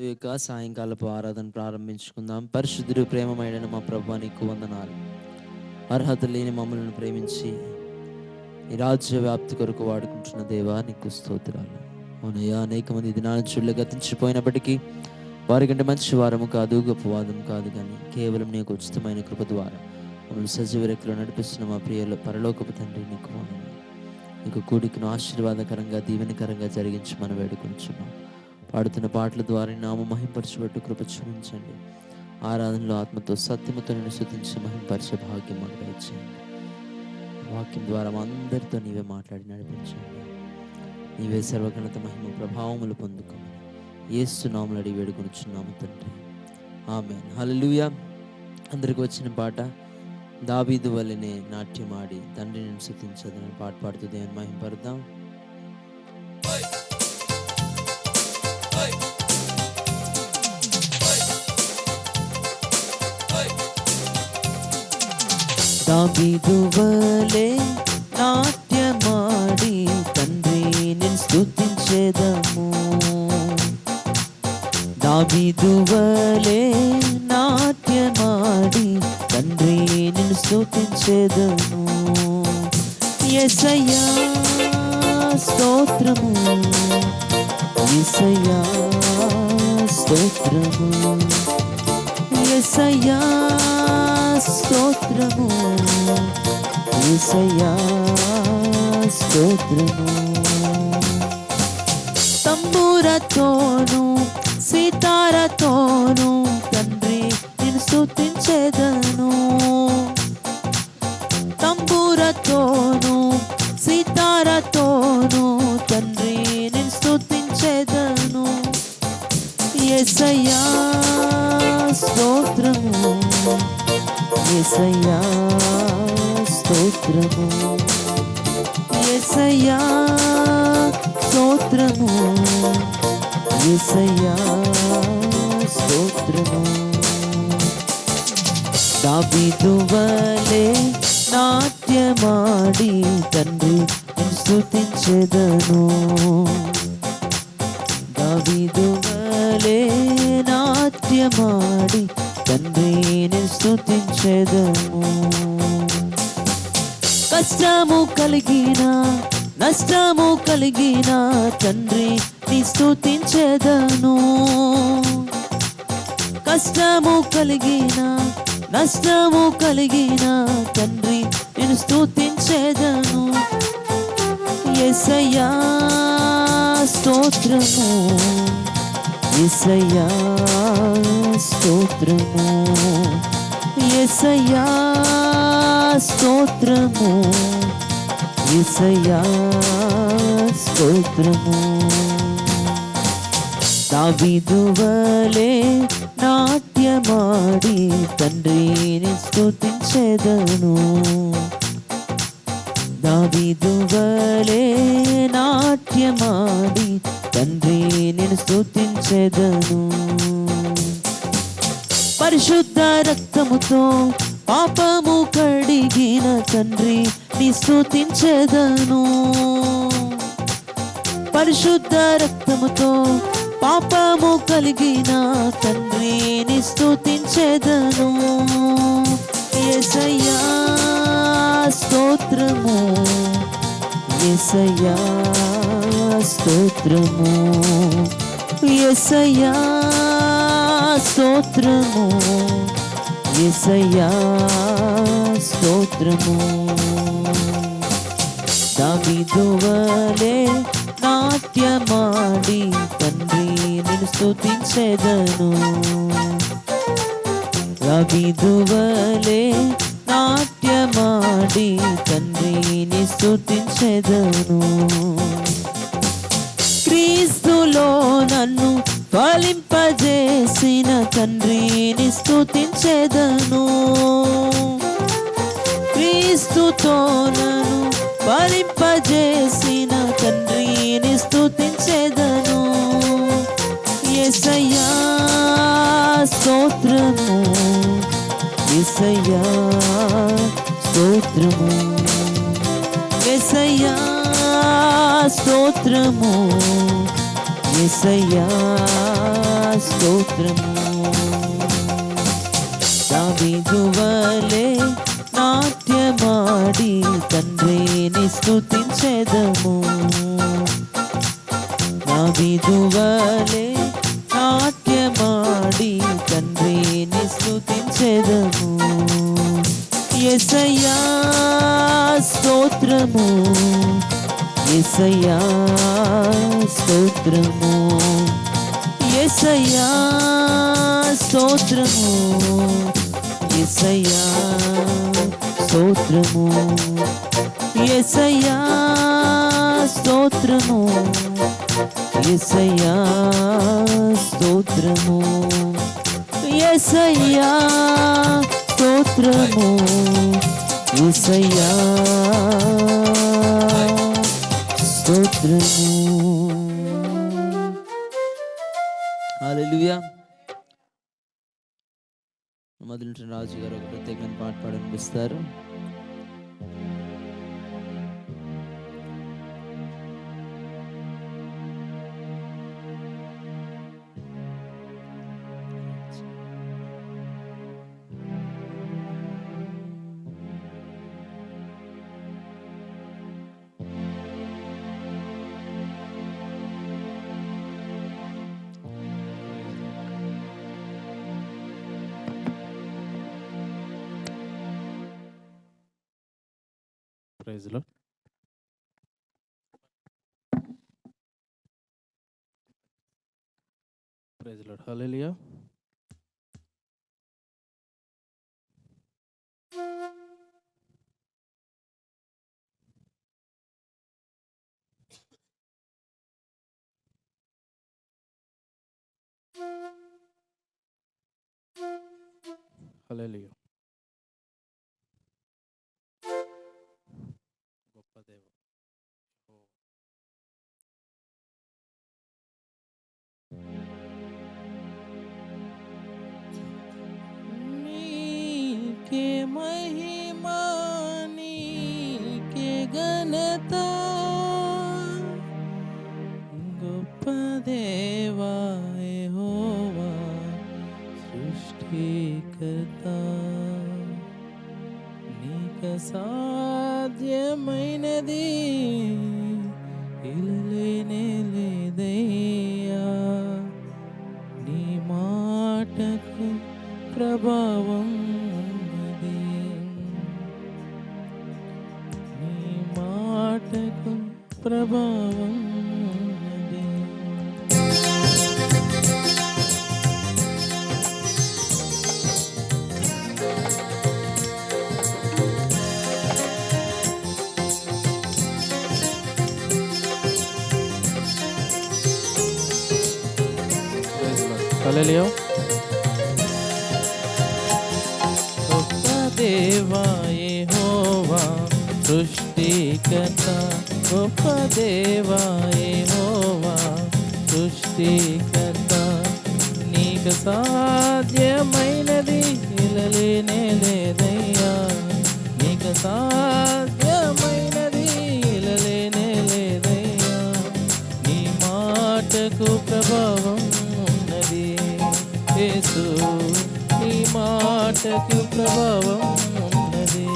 ఈ యొక్క సాయంకాలపు ఆరాధన ప్రారంభించుకుందాం. పరిశుద్ధుడు, ప్రేమమైన మా ప్రభువా, నీకు వందనాలు. అర్హత లేని మమ్మల్ని ప్రేమించి ఈ రాజ్య వ్యాప్తి కొరకు వాడుకుంటున్న దేవా, నీకు స్తోత్రాలు. అవునయ్యా, అనేక మంది దినాల చుళ్ళు గతించిపోయినప్పటికీ వారికంటే మంచి వారము కాదు, గొప్పవాదం కాదు, కానీ కేవలం నీకు ఉచితమైన కృప ద్వారా మమ్మల్ని సజీవ రెక్కలో నడిపిస్తున్న మా ప్రియుల పరలోకపు తండ్రి, నీకు వందనాలు. నీకు కూడికను ఆశీర్వాదకరంగా దీవెనకరంగా జరిగించి మనం వేడుకొంచున్నాం. పాడుతున్న పాటల ద్వారా నామ మహింపరచబట్టు కృప చూపించండి. ఆరాధనలో ఆత్మతో సత్యముతో నేను స్తుతించి మహింపరిచే భాగ్యం మాకు దయచేయండి. వాక్యం ద్వారా మా అందరితో నీవే మాట్లాడి నడిపించండి. నీవే సర్వఘనత మహిమ ప్రభావములు పొందుకోమని యేసు నామములో అడిగి వేడుకొనుచున్నాము తండ్రి, ఆమేన్. హల్లెలూయా. అందరికి వచ్చిన పాట దావీదు వలెనే నాట్యమాడి తండ్రిని స్తుతించదని పాట పాడుతూ దేవుని మహింపరుద్దాం. దావీదు వలె నాట్యమాడి తండ్రిని స్తుతించెదము. దావీదు వలె నాట్యమాడి తండ్రిని స్తుతించెదము. యేసయ్యా స్తోత్రము, యేసయ్యా స్తోత్రము, యేసయ్యా స్తోత్రము, యేసయ్యా స్తోత్రము. తంబూరతోను సితారతోను తండ్రి నిన్ను స్తుతించెదను. తంబూరతోను సితారతోను తండ్రి నిన్ను స్తుతించెదను. యేసయ్యా స్తోత్రము, యేసయ్యా స్తోత్రము, యేసయ్యా స్తోత్రము, యేసయ్యా స్తోత్రము. దావీదు వలె నాట్యమాడి తండ్రి నిన్ను స్తుతించెదను. దావీదు వలె నాట్యమాడి తండ్రిని స్తుతించెదము. కష్టము కలిగిన నష్టము కలిగిన తండ్రి ని స్తుతించెదను. కష్టము కలిగిన నష్టము కలిగిన తండ్రి నిన్ను స్తుతించెదను. యేసయ్యా స్తోత్రము, యేసయ్యా స్తోత్రము, యేసయ్యా స్తోత్రము, యేసయ్యా స్తోత్రము. దావీదు వలె నాట్యమాడి తండ్రిని స్తుతించెదను. దావీదు వలె నాట్యమాడి తండ్రిని స్తుతించెదను. పరిశుద్ధ రక్తముతో పాపము కడిగిన తండ్రి ని స్తుతించెదను. పరిశుద్ధ రక్తముతో పాపము కలిగిన తండ్రి ని స్తుతించెదను. యేసయ్యా స్తోత్రము, యేసయ్యా స్తోత్రము, యేసయ్యా స్తోత్రము, యేసయ్యా స్తోత్రము. దావీదు వలె నాట్యమాడి తండ్రి నిన్ను స్తుతించెదను. దావీదు వలె నాట్యమాడి తండ్రిని స్తుతించెదను. క్రీస్తులో నన్ను ఫలింపజేసిన తండ్రిని స్తుతించెదను. క్రీస్తుతో నన్ను ఫలింపజేసిన తండ్రిని స్తుతించెదను. యేసయ్యా స్తోత్రము, యేసయ్యా స్తోత్రము, యేసయ్యా స్తోత్రము, యేసయ్యా స్తోత్రము. దావీదు వలె నాట్యమాడి తండ్రిని స్తుతించెదము. దావీదు వలె నాట్యమాడి తండ్రిని స్తుతించెదము. యేసయ్యా స్తోత్రము, యేసయ్యా స్తోత్రము, యేసయ్యా స్తోత్రము, యేసయ్యా స్తోత్రము, యేసయ్యా స్తోత్రము, యేసయ్యా స్తోత్రము, యేసయ్యా స్తోత్రము, యేసయ్యా స్తోత్రము. హల్లెలూయా. మొదటి రాజు గారు ఒక ప్రత్యేకమైన పాట పాడనిపిస్తారు. Praise Lord. Praise Lord. హల్లెలూయా. హల్లెలూయా. గొప్ప దేవ నీకే మహిమా, నీకే ఘనత, గొప్ప దేవా యెహోవా సృష్టికర్త. నీకు సాధ్యమైనది ఇలలేనే లేదయ్యా. నీ మాటకు ప్రభావం ఉన్నది, నీ మాటకు ప్రభావం ఉన్నది. హల్లెలూయా. గొప్ప దేవా యెహోవా సృష్టికర్త, గొప్ప దేవా యెహోవా సృష్టికర్త. నీకు సాధ్యమైనది ఇలలేనే లేదయ్యా. నీకు సాధ్యమైనది ఇలలేనే లేదయ్యా. నీ మాటకు ప్రభావం ఉన్నది యేసు, నీ మాటకు ప్రభావం ఉన్నది.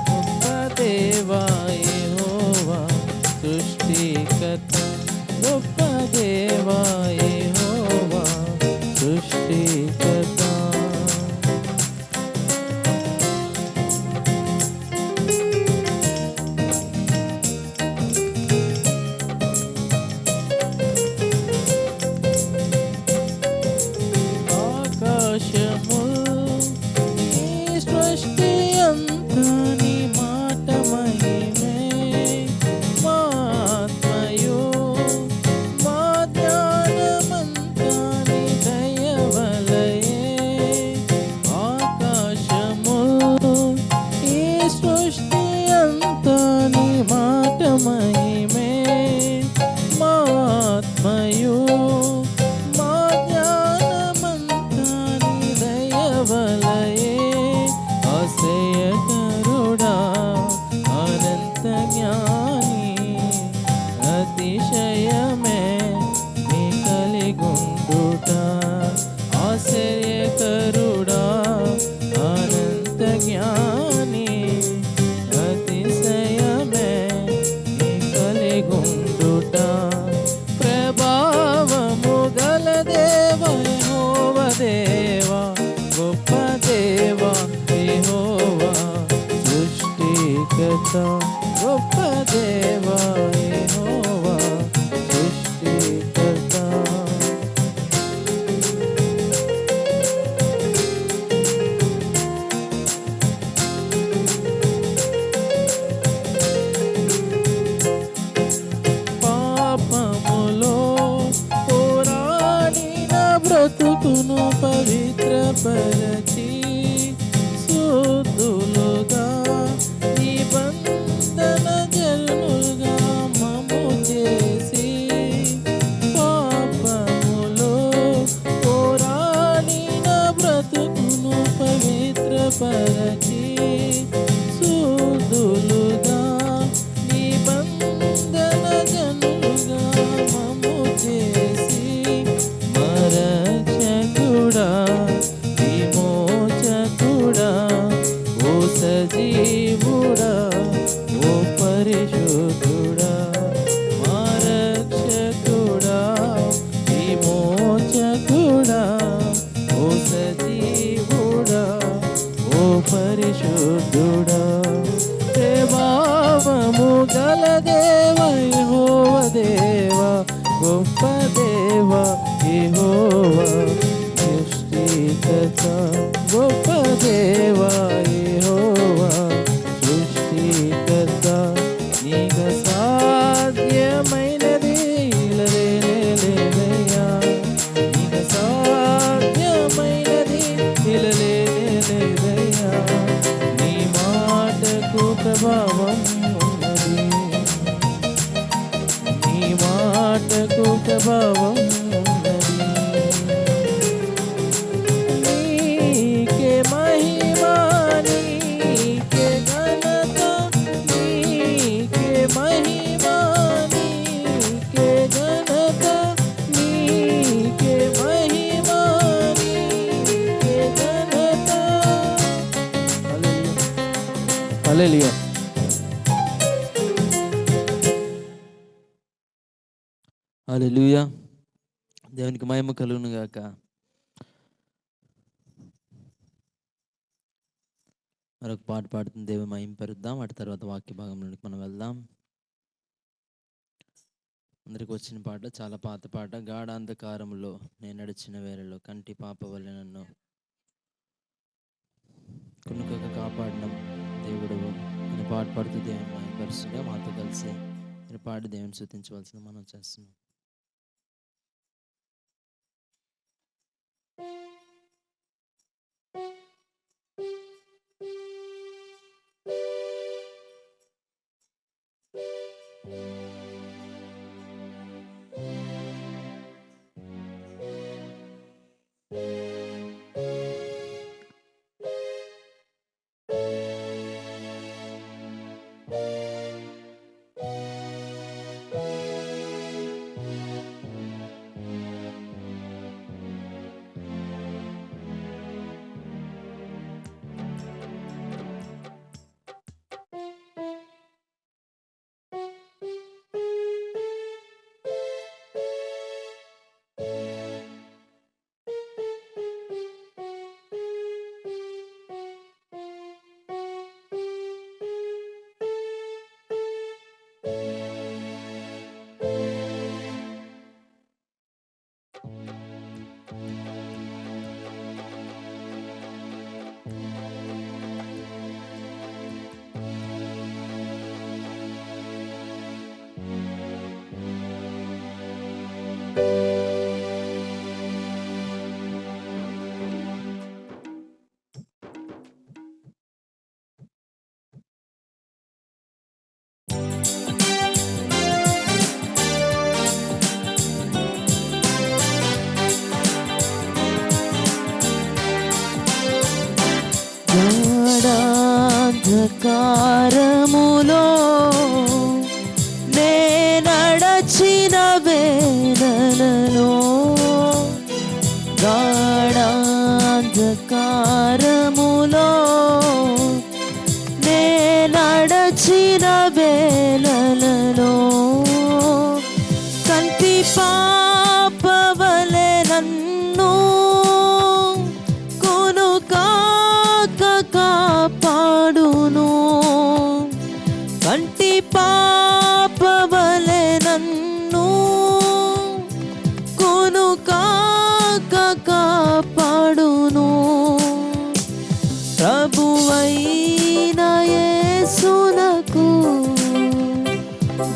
గొప్ప దేవా యెహోవా సృష్టికర్త, గొప్ప దేవా యెహోవా సృష్టికర్త. ఆకాశము నీ సృష్టి అంతా నీ మాట మహిమే. మా ఆత్మయు మా ధ్యానము కలిగుండుట ఆశ్చర్యకరుడా అనంత జ్ఞాని అతిశయమే నీ కలిగుండుట ప్రభావము గల దేవ యెహోవా దేవా గొప్ప దేవా యెహోవా సృష్టికర్త గొప్ప దేవా యెహోవా సృష్టికర్త పాపములో పోరాడిన బ్రతుకును పవిత్రపరచి శుద్ధులుగా నిబంధన జనులుగా మమ్ము చేసి పాపములో పోరాడిన బ్రతుకును పవిత్రపరచి శుద్ధులుగా నిబంధన జనులుగా మమ్ము చేసి మరక్షకుడా విమోచకుడా ఓ సజీవుడా ఓ పరిశుద్ధుడా మరక్షకుడా విమోచకుడా ఓ సజీవుడా ఓ పరిశుద్ధుడా ప్రభావము గల దేవ యెహోవా దేవా గొప్ప దేవా యెహోవా సృష్టికర్త గొప్ప దేవా యెహోవా సృష్టికర్త నీకు సాధ్యమైనది లేదయ్యా నీకు సాధ్యమైనది లేదయ్యా నీ మాటకు ప్రభావం ఉన్నది నీ మాటకు ప్రభావం ఉన్నది నీకే మహిమా నీకే ఘనత నీకే మహిమా నీకే ఘనత నీకే మహిమా నీకే ఘనత హల్లెలూయా. హల్లెలూయా. దేవునికి మహిమ కలుగును గాక. మరొక పాట పాడుతుంది దేవుని మహింపరుద్దాం. వాటి తర్వాత వాక్య భాగంలోనికి మనం వెళ్దాం. అందరికి వచ్చిన పాట చాలా పాత పాట. గాఢాంధకారములో నేను నడిచిన వేళలో కంటి పాప వలె నన్ను కొనుకక కాపాడిన దేవుడు నేను పాట పాడుతూ దేవుని మహింపరుస్తుండగా మాతో కలిసి నేను పాడి దేవుని స్తుతించవలసిన మనం చేస్తున్నాం. అంధకారములో నే నడచిన వేళలలో కంటి పాపవలె నన్ను కొనుకాక కాపాడును. కంటి పాపవలె నన్ను కొనుకాక కాపాడును. ప్రభువైన యేసునకు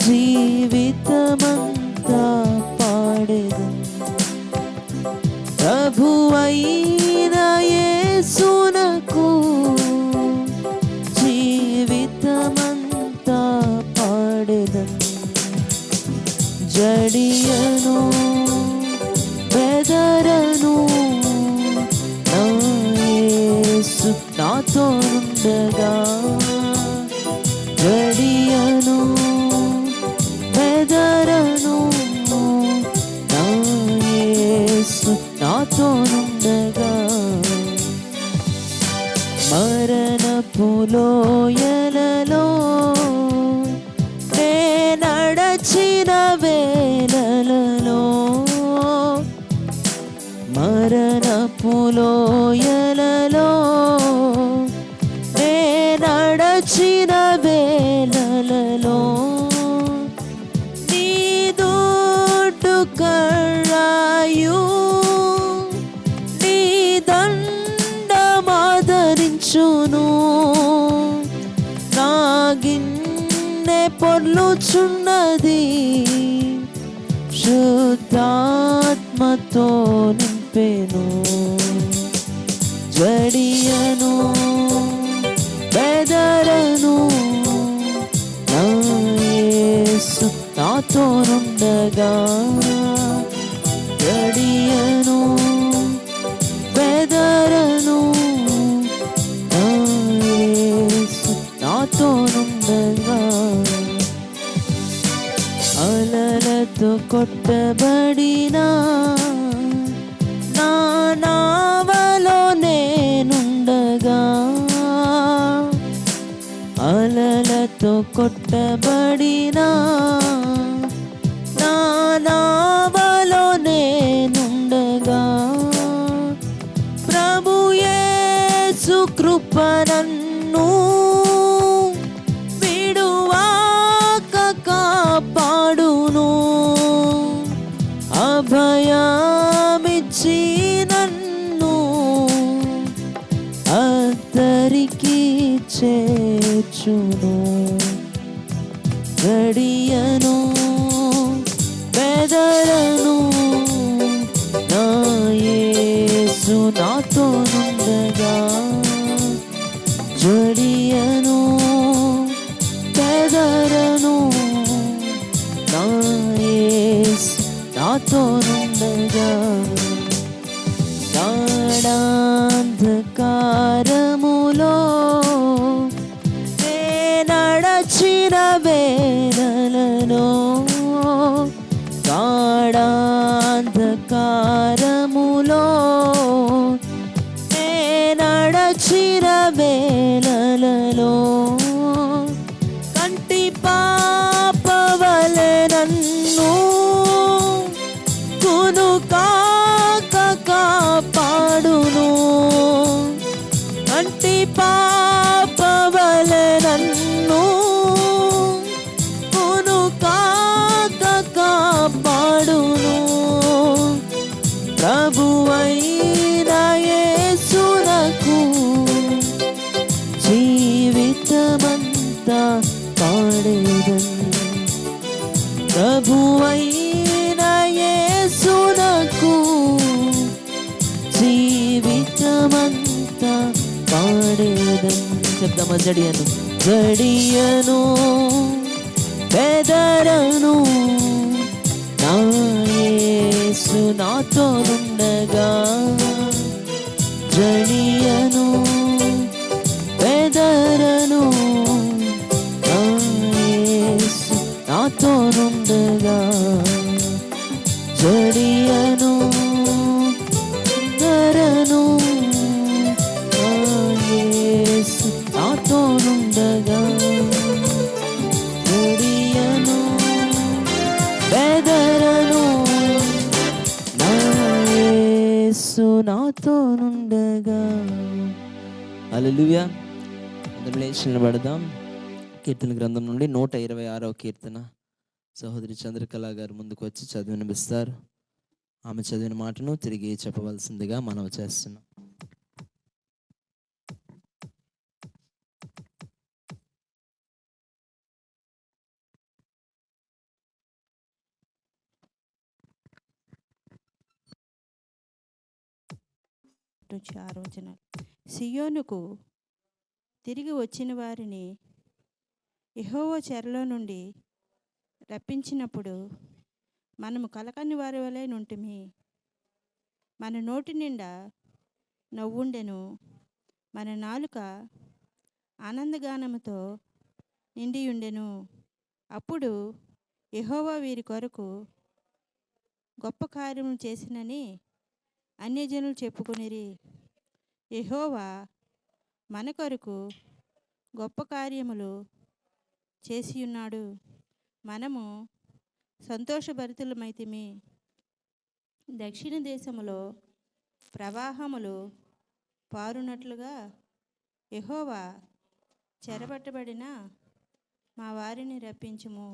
జీవితమంతా పాడెదను. ప్రభువైన యేసునకు జీవితమంతా పాడెదను. జడియను బెదరను నా యేసు నాతోనుండగా. జడియను బెదరను నా యేసు నాతోనుండగా. మరణపు లోయలలో నే నడచిన వేళలలో మరణపు లోయలలో నే నడచిన వేళలలో నీ దూటు కర్రాయు నీ దండమాదరించును. నా గిన్నె పొర్లుచున్నది శుద్ధాత్మతో నింపెను. జడియను బెదరను నా యేసు నాతోనుండగా. జడియను బెదరను నా యేసు నాతోనుండగా. అలలతో కొట్టబడిన నా నావలో నేనుండగా. అలలతో కొట్టబడిన నా నావలో నేనుండగా. ప్రభు యేసు కృప నన్ను విడువాక కాపాడును. అభయమిచ్చి నన్ను అద్దరికి చేర్చును. గడియను బెదరను నా యేసు నాతోనుండగా. జడియను బెదరను నా యేసు నాతోనుండగా. గాఢాంధకారములో నే నడచిన వేళలలో గాఢాంధకారములో నే నడచిన వేళలలో కంటి పాపవలె నన్ను కొనుకాక కాపాడును. కంటి పాపవలె నన్ను కొనుకాక కాపాడును. ప్రభువైన యేసునకు జీవితమంతా పాడెదను. ప్రభువైన యేసునకు జీవితమంతా పాడెదను. చెప్దామా? జడియను జడియను బెదరను నా యేసు నాతోనుండగా. జడియను బెదరను నా యేసు నాతోనుండగా. జడియను బెదరను యేసు నాతో నుండగా. హల్లెలూయా. అందరం లేచి నిలబడదాం. కీర్తన గ్రంథం నుండి 126వ కీర్తన సహోదరి చంద్రకళ గారు ముందుకు వచ్చి చదివినిపిస్తారు. ఆమె చదివిన మాటను తిరిగి చెప్పవలసిందిగా మనవి చేస్తున్నాం. సియోనుకు తిరిగి వచ్చిన వారిని యెహోవా చెరలో నుండి రప్పించినప్పుడు మనము కలకని వారి వలె నుంటిమి. మన నోటి నిండా నవ్వుండెను, మన నాలుక ఆనందగానముతో నిండియుండెను. అప్పుడు యెహోవా వీరి కొరకు గొప్ప కార్యము చేసినని అన్యజనులు చెప్పుకొనిరి. యెహోవా మన కొరకు గొప్ప కార్యములు చేసియున్నాడు, మనము సంతోషభరితులమైతిమి. దక్షిణ దేశములో ప్రవాహములు పారునట్లుగా యెహోవా చెరపట్టబడిన మా వారిని రప్పించుము.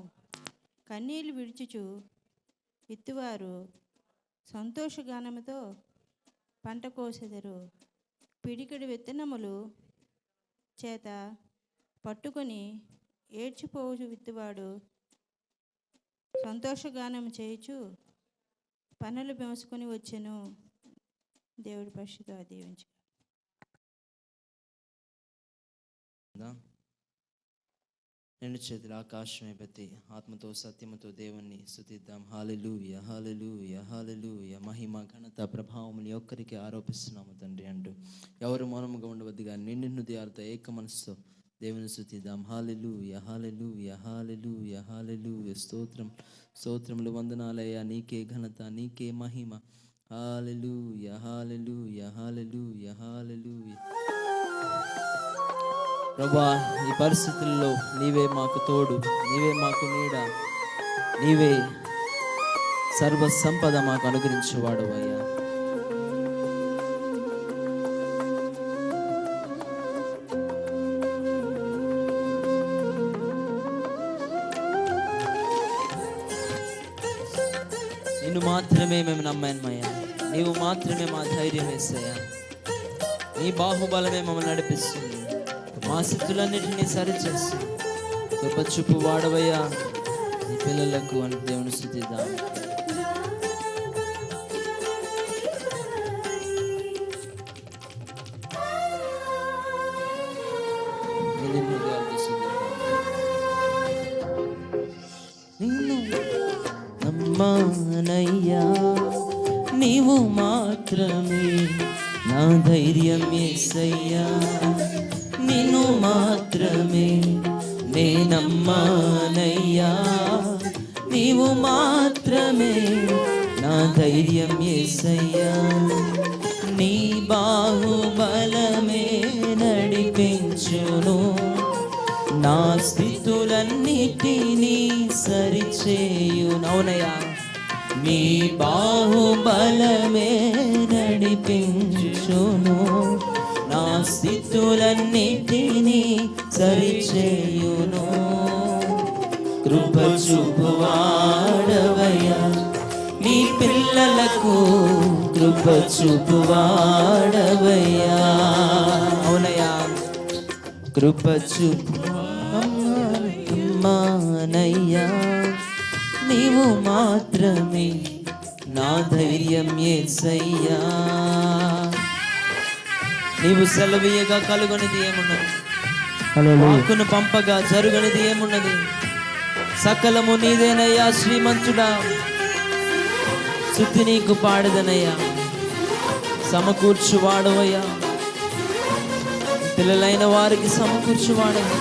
కన్నీళ్లు విడుచుచు విత్తువారు సంతోషగానముతో పంట కోసెదరు. పిడికెడు విత్తనములు చేత పట్టుకొని ఏడ్చిపోవు విత్తువాడు సంతోషగానము చేయుచు పనులు మోసుకొని వచ్చెను. దేవుడి పరిశుద్ధ దీవించు. రెండు చేతుల ఆకాశమే పెట్టి ఆత్మతో సత్యముతో దేవుణ్ణి స్తుతిద్దాం. హల్లెలూయా, హల్లెలూయా, హల్లెలూయా. మహిమ ఘనత ప్రభావముని ఒక్కరికి ఆరోపిస్తున్నాము తండ్రి అంటూ ఎవరు మౌనముగా ఉండవద్దు కానీ నిండు హృదయాలతో ఏక మనసుతో దేవుని స్తుతిద్దాం. హల్లెలూయా, హల్లెలూయా, హల్లెలూయా, హల్లెలూయా. స్తోత్రం, స్తోత్రములు, వందనాలయ్యా. నీకే ఘనత, నీకే మహిమ. హల్లెలూయా, హల్లెలూయా, హల్లెలూయా, హల్లెలూయా. ప్రభా, ఈ పరిస్థితుల్లో నీవే మాకు తోడు, నీవే మాకు నీడ, నీవే సర్వ సంపద మాకు అనుగ్రహించేవాడు అయ్యా. నిన్ను మాత్రమే మేము నమ్మామయ్యా, నీవు మాత్రమే మా ధైర్యం వేస్తాయా. నీ బాహుబలమే మమ్మల్ని నడిపిస్తుంది, మా స్థితులన్నిటినీ సరిచేసి కృప చూపు వాడవయ్యా నీ పిల్లలకు అని దేవుని స్తుతిద్దాం. నిన్ను నమ్మానయ్యా, నీవు మాత్రమే నా ధైర్యం యేసయ్యా. నిన్ను మాత్రమే నే నమ్మానయ్యా, నీవు మాత్రమే నా ధైర్యం యేసయ్యా. నీ బాహుబలమే నడిపించును, నా స్థితులన్నిటినీ సరిచేయును. అవునయ్యా, నీ బాహుబలమే నడిపించును, నా స్థితులన్నిటినీ సరిచేయును. కృప చూపువాడవయ్యా నీ పిల్లలకు, కృప చూపువాడవయ్యా. అవునయ్యా, కృప చూపునయ్యా, నీవు మాత్రమే నా ధైర్యం యేసయ్యా. నీవు సెలవీయగా కలుగనిది ఏమున్నది, వాక్కును పంపగా జరుగనిది ఏమున్నది. సకలము నీదేనయ్యా శ్రీమంతుడా, స్తుతి నీకు పాడదనయ్యా. సమకూర్చువాడవయ్యా, పిల్లలైన వారికి సమకూర్చువాడయ్యా.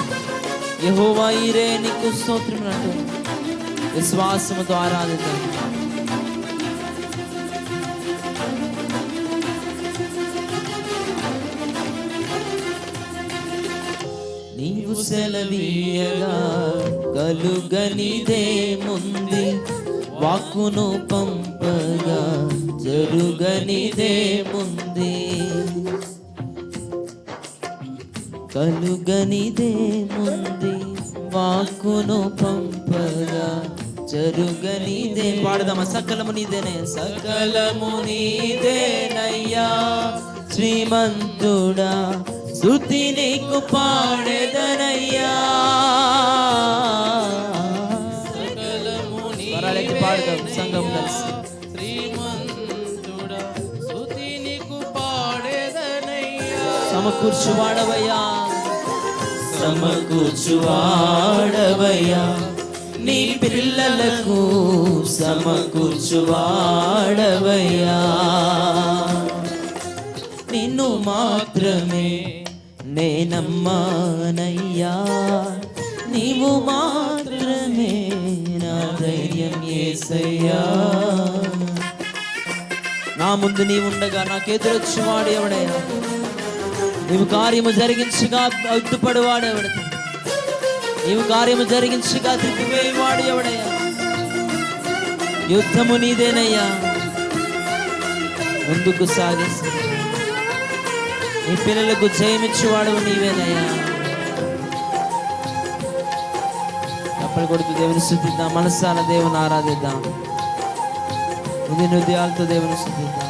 యెహోవా ఈరే నీకు స్తోత్రములంటూ విశ్వాసముతో ఆరాధిద్దాం. నీవు సెలవీయగా కలుగనిదేముంది, వాక్కును పంపగా జరుగనిదేముంది, కలుగనిదేముంది, వాక్కును పంపగా జరుగనిదే. పాడదామా? సకలము నీదేనే, సకలము నీదేనయ్యా శ్రీమంతుడా, స్తుతి నీకు పాడేదనయ్యా. వరాలెత్తి పాడదాం సంఘం కలిసి. శ్రీమంతుడా స్తుతి నీకు పాడేదనయ్యా. సమకూర్చువాడవయ్యా, సమకూర్చువాడవయ్యా, నీ పిల్లలకు సమకూర్చువాడవయ్యా. నిన్ను మాత్రమే నేనమ్మానయ్యా, నీవు మాత్రమే నా ధైర్యం యేసయ్యా. నా ముందు నీవుండగా నాకెదురొచ్చువాడు ఎవడయ్యా? నీవు కార్యము జరిగించగా అడ్డుపడివాడు ఎవడు? నీవు కార్యము జరిగించగా తిప్పివేయవాడు ఎవడయ్యా? యుద్ధము నీదేనయ్యా, ముందుకు సాగేసి నీ పిల్లలకు జయమిచ్చువాడు నీవేనయ్యా. అప్పటి కొడుకు దేవుని స్తుతిద్దాం, మనసాన దేవుని ఆరాధిద్దాం, ఇది హృదయాలతో దేవుని స్తుతిద్దాం.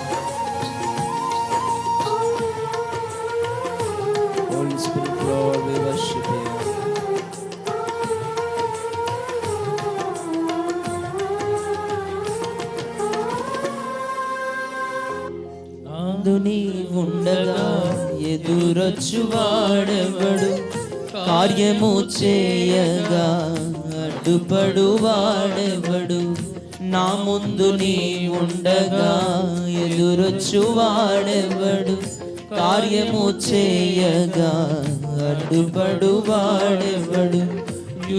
Holy Spirit, Lord, we worship you. నీ ఉండగా ఎదురొచ్చువాడెవడు, కార్యము చేయగా అడ్డుపడు వాడెవడు? నా ముందు నీ ఉండగా ఎదురొచ్చువాడెవడు, కార్యము చేయగా అడ్డుపడు వాడెవడు?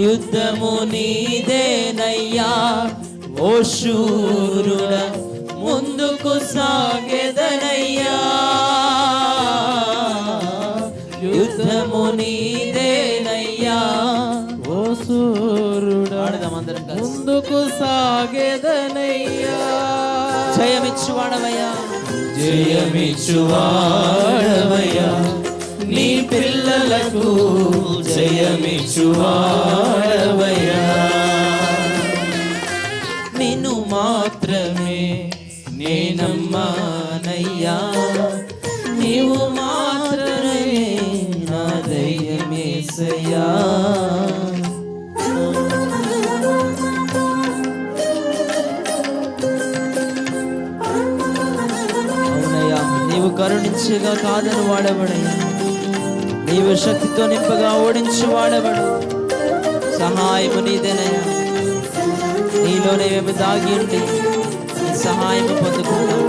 యుద్ధము నీదేనయ్యా ఓ శూరుడా, ముందుకు సాగెదనయ్యా. యుద్ధము నీదేనయ్యా ఓ సూర్యుడా, ముందుకు సాగెదనయ్యా. జయమిచ్చువాడవయ్యా, జయమిచ్చువాడవయ్యా, నీ పిల్లలకు జయమిచ్చువాడవయ్యా. నిన్ను మాత్రమే నేనమ్మానయ్యా, నీవు మాత్రమే నా ధైర్యం యేసయ్యా. అవునయ్యా, నీవు కరుణించగా కాదని వాడబడయ్యా, నీవు శక్తితో నింపగా ఓడించి వాడబడు. సహాయము నీదేనయ్యా, నీలోనే మేము దాగి ఉండి నీ సహాయము పొందుకుంటాం.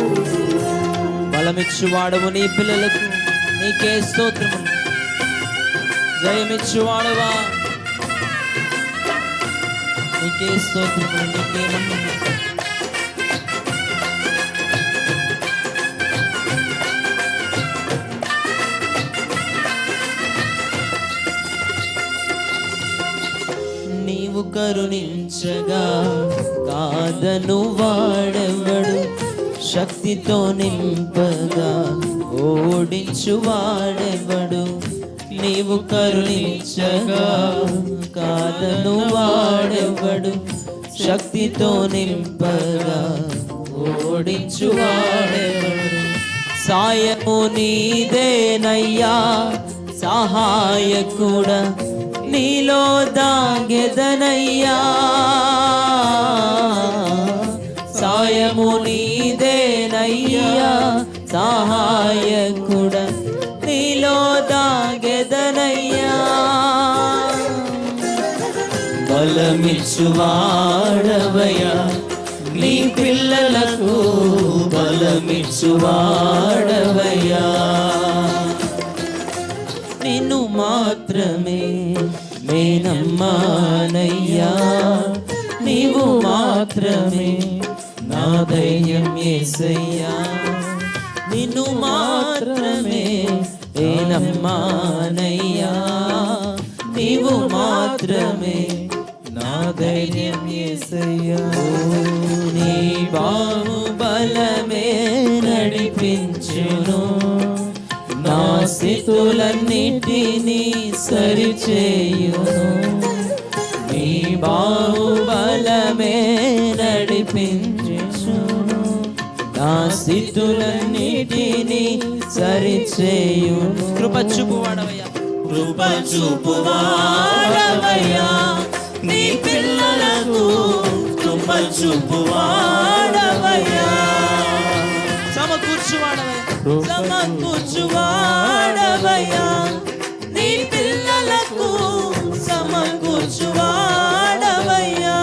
బలమిచ్చువాడవు నీ పిల్లలకు, నీకే స్తోత్రము. జయమిచ్చువాడవా, నీకే స్తోత్రము, నీకే మహిమ. నీవు కరుణించగా కాదను వాడెవడు, శక్తితో నింపగా ఓడించు వాడెవడు? నీవు కరుణించగా కాదను వాడెవడు, శక్తితో నింపగా ఓడించు వాడెవడు? సాయము నీదేనయ్యా సహాయకుడా, నీలో దాగెదనయ్యా. సాయము నీదేనయ్యా సహాయకుడా, నీలో దాగెదనయ్యా. బలమిచ్చువాడవయ్యా, నీ పిల్లలకు బలమిచ్చువాడవయ్యా. నిన్ను మాత్రమే నేనమ్మానయ్యా, నీవు మాత్రమే నా ధైర్యం యేసయ్యా. నిన్ను మాత్రమే నేనమ్మానయ్యా, నీవు మాత్రమే నా ధైర్యం యేసయ్యా. నీ బాహుబలమే నడిపించును, నా స్థితులన్నిటినీ సరిచేయును. నీ బాహుబలమే నడిపించును, నా స్థితులన్నిటినీ సరిచేయును. కృప చూపువాడవయ్యా, కృప చూపువాడవయ్యా, నీ పిల్లలకు కృప చూపువాడవయ్యా, సమకూర్చువాడవయ్యా, నీ పిల్లలకు సమకూర్చువాడవయ్యా.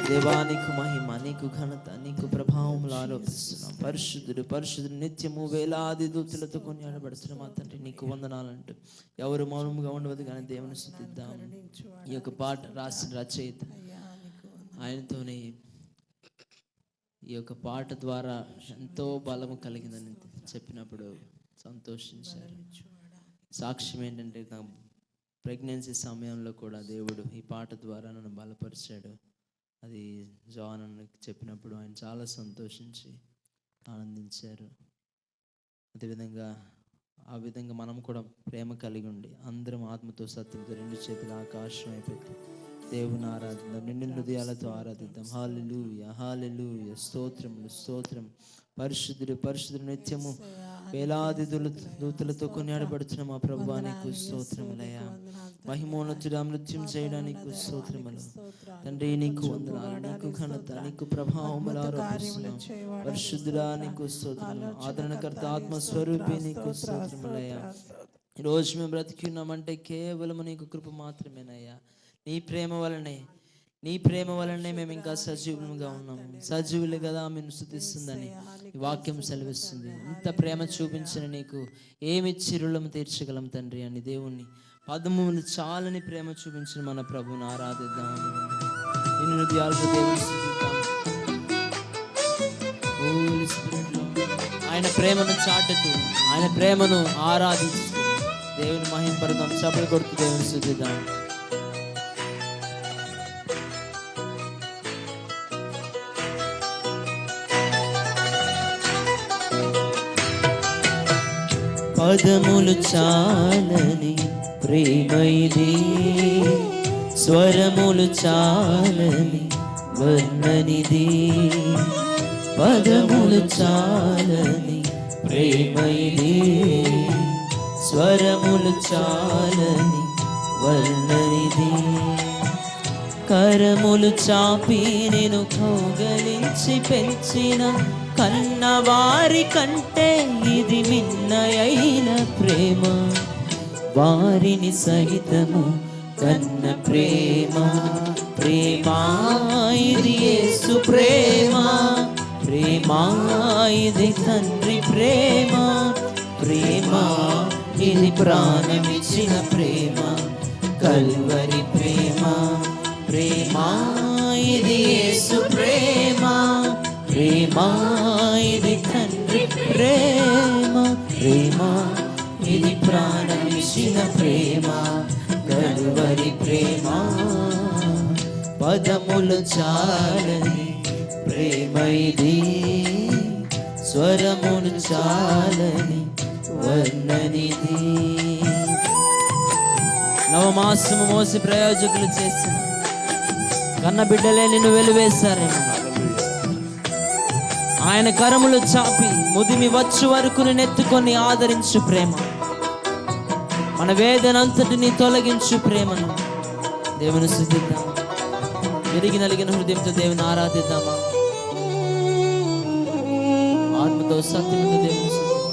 దేవా నీకు మహిమ, నీకు ఘనత, నీకు ప్రభావములు ఆరోపిస్తున్నాం. పరిశుద్ధుడు పరిశుద్ధుడు నిత్యము వేలాది దూతులతో కొనియాడబడుతున్న మా తండ్రి నీకు వందనాలంటూ ఎవరు మౌనముగా ఉండవద్దు కానీ దేవుని స్తుతిద్దాం. ఈ యొక్క పాట రాసిన రచయిత ఆయనతోనే ఈ యొక్క పాట ద్వారా ఎంతో బలము కలిగిందని చెప్పినప్పుడు సంతోషించారు. సాక్ష్యం ఏంటంటే నా ప్రెగ్నెన్సీ సమయంలో కూడా దేవుడు ఈ పాట ద్వారా నన్ను బలపరిచాడు. అది జాన్ అన్నకి చెప్పినప్పుడు ఆయన చాలా సంతోషించి ఆనందించారు. అదేవిధంగా ఆ విధంగా మనం కూడా ప్రేమ కలిగి ఉండి అందరం ఆత్మతో సత్యంతో రెండు చేతులు ఆకాశం అయిపోయి దేవుని ఆరాధిద్దాం, నిండు హృదయాలతో ఆరాధిద్దాం. హల్లెలూయా హల్లెలూయా, స్తోత్రములు స్తోత్రం. పరిశుద్ధుడు పరిశుద్ధుడు నిత్యము వేలాది దూతలతో కొనియాడబడుతున్న మా ప్రభువా నీకు స్తోత్రములయ్యా. మహిమోన్నతుడా మృత్యుం చేయడానికి స్తోత్రములు తండ్రి, నీకు వందనాలు, నీకు ఘనత, నీకు ప్రభావములు ఆరోపిస్తున్నాం. పరిశుద్ధుడా నీకు స్తోత్రములు. ఆదరణకర్త ఆత్మస్వరూపి నీకు స్తోత్రములయ్యా. ఈరోజు మేము బ్రతికున్నామంటే కేవలం నీకు కృప మాత్రమేనయ్యా. నీ ప్రేమ వలనే మేము ఇంకా సజీవులుగా ఉన్నాము. సజీవులు కదా మేము స్తుతిస్తుందని ఈ వాక్యం సెలవిస్తుంది. ఇంత ప్రేమ చూపించిన నీకు ఏమిచ్చి రుణం తీర్చగలం తండ్రి అని దేవుణ్ణి పదములు చాలని ప్రేమ చూపించిన మన ప్రభువుని ఆరాధిద్దాం. నిన్ను హృదయాలతో దేవుని స్తుతిద్దాం. హోలీ స్పిరిట్ లో ఆయన ప్రేమను చాటుతూ ఆయన ప్రేమను ఆరాధిస్తూ దేవుని మహిమపడదాం. చప్పట్లు కొడుతూ దేవుని స్తుతిద్దాం. పదములు చాలని ప్రేమ ఇది, స్వరములు చాలని వర్ణనిది. పదములు చాలని ప్రేమ ఇది, స్వరములు చాలని వర్ణనిది. కరములు చాపి నేను కౌగలించి పెంచిన కన్నవారి కంటే ఇది మిన్నయైన ప్రేమ. వారిని సహితము కన్న ప్రేమ, ప్రేమ ఇది యేసు ప్రేమ, ప్రేమ ఇది తండ్రి ప్రేమ, ప్రేమ ఇది ప్రాణమిచ్చిన ప్రేమ, కల్వరి ప్రేమ, ప్రేమ ఇది యేసు ప్రేమ, ప్రేమ ఇది తండ్రి ప్రేమ, ప్రేమ ఇది ప్రాణమిచ్చిన ప్రేమ, కల్వరి ప్రేమ. పదములు చాలని ప్రేమ ఇది, స్వరములు చాలని వర్ణనిది. నవమాసము మోసి ప్రయోజకులు చేసిన కన్న బిడ్డలే నిన్ను వెలివేశారేమో. ఆయన కరములు చాపి ముదిమి వచ్చు వరకు నెత్తుకొని ఆదరించు ప్రేమ, మన వేదనంతటిని తొలగించు ప్రేమను దేవుని స్తుతిద్దాం. విరిగి నలిగిన హృదయంతో దేవుని ఆరాధిద్దామా. ఆత్మతో సత్యముతో దేవుని స్తుతిద్దాం.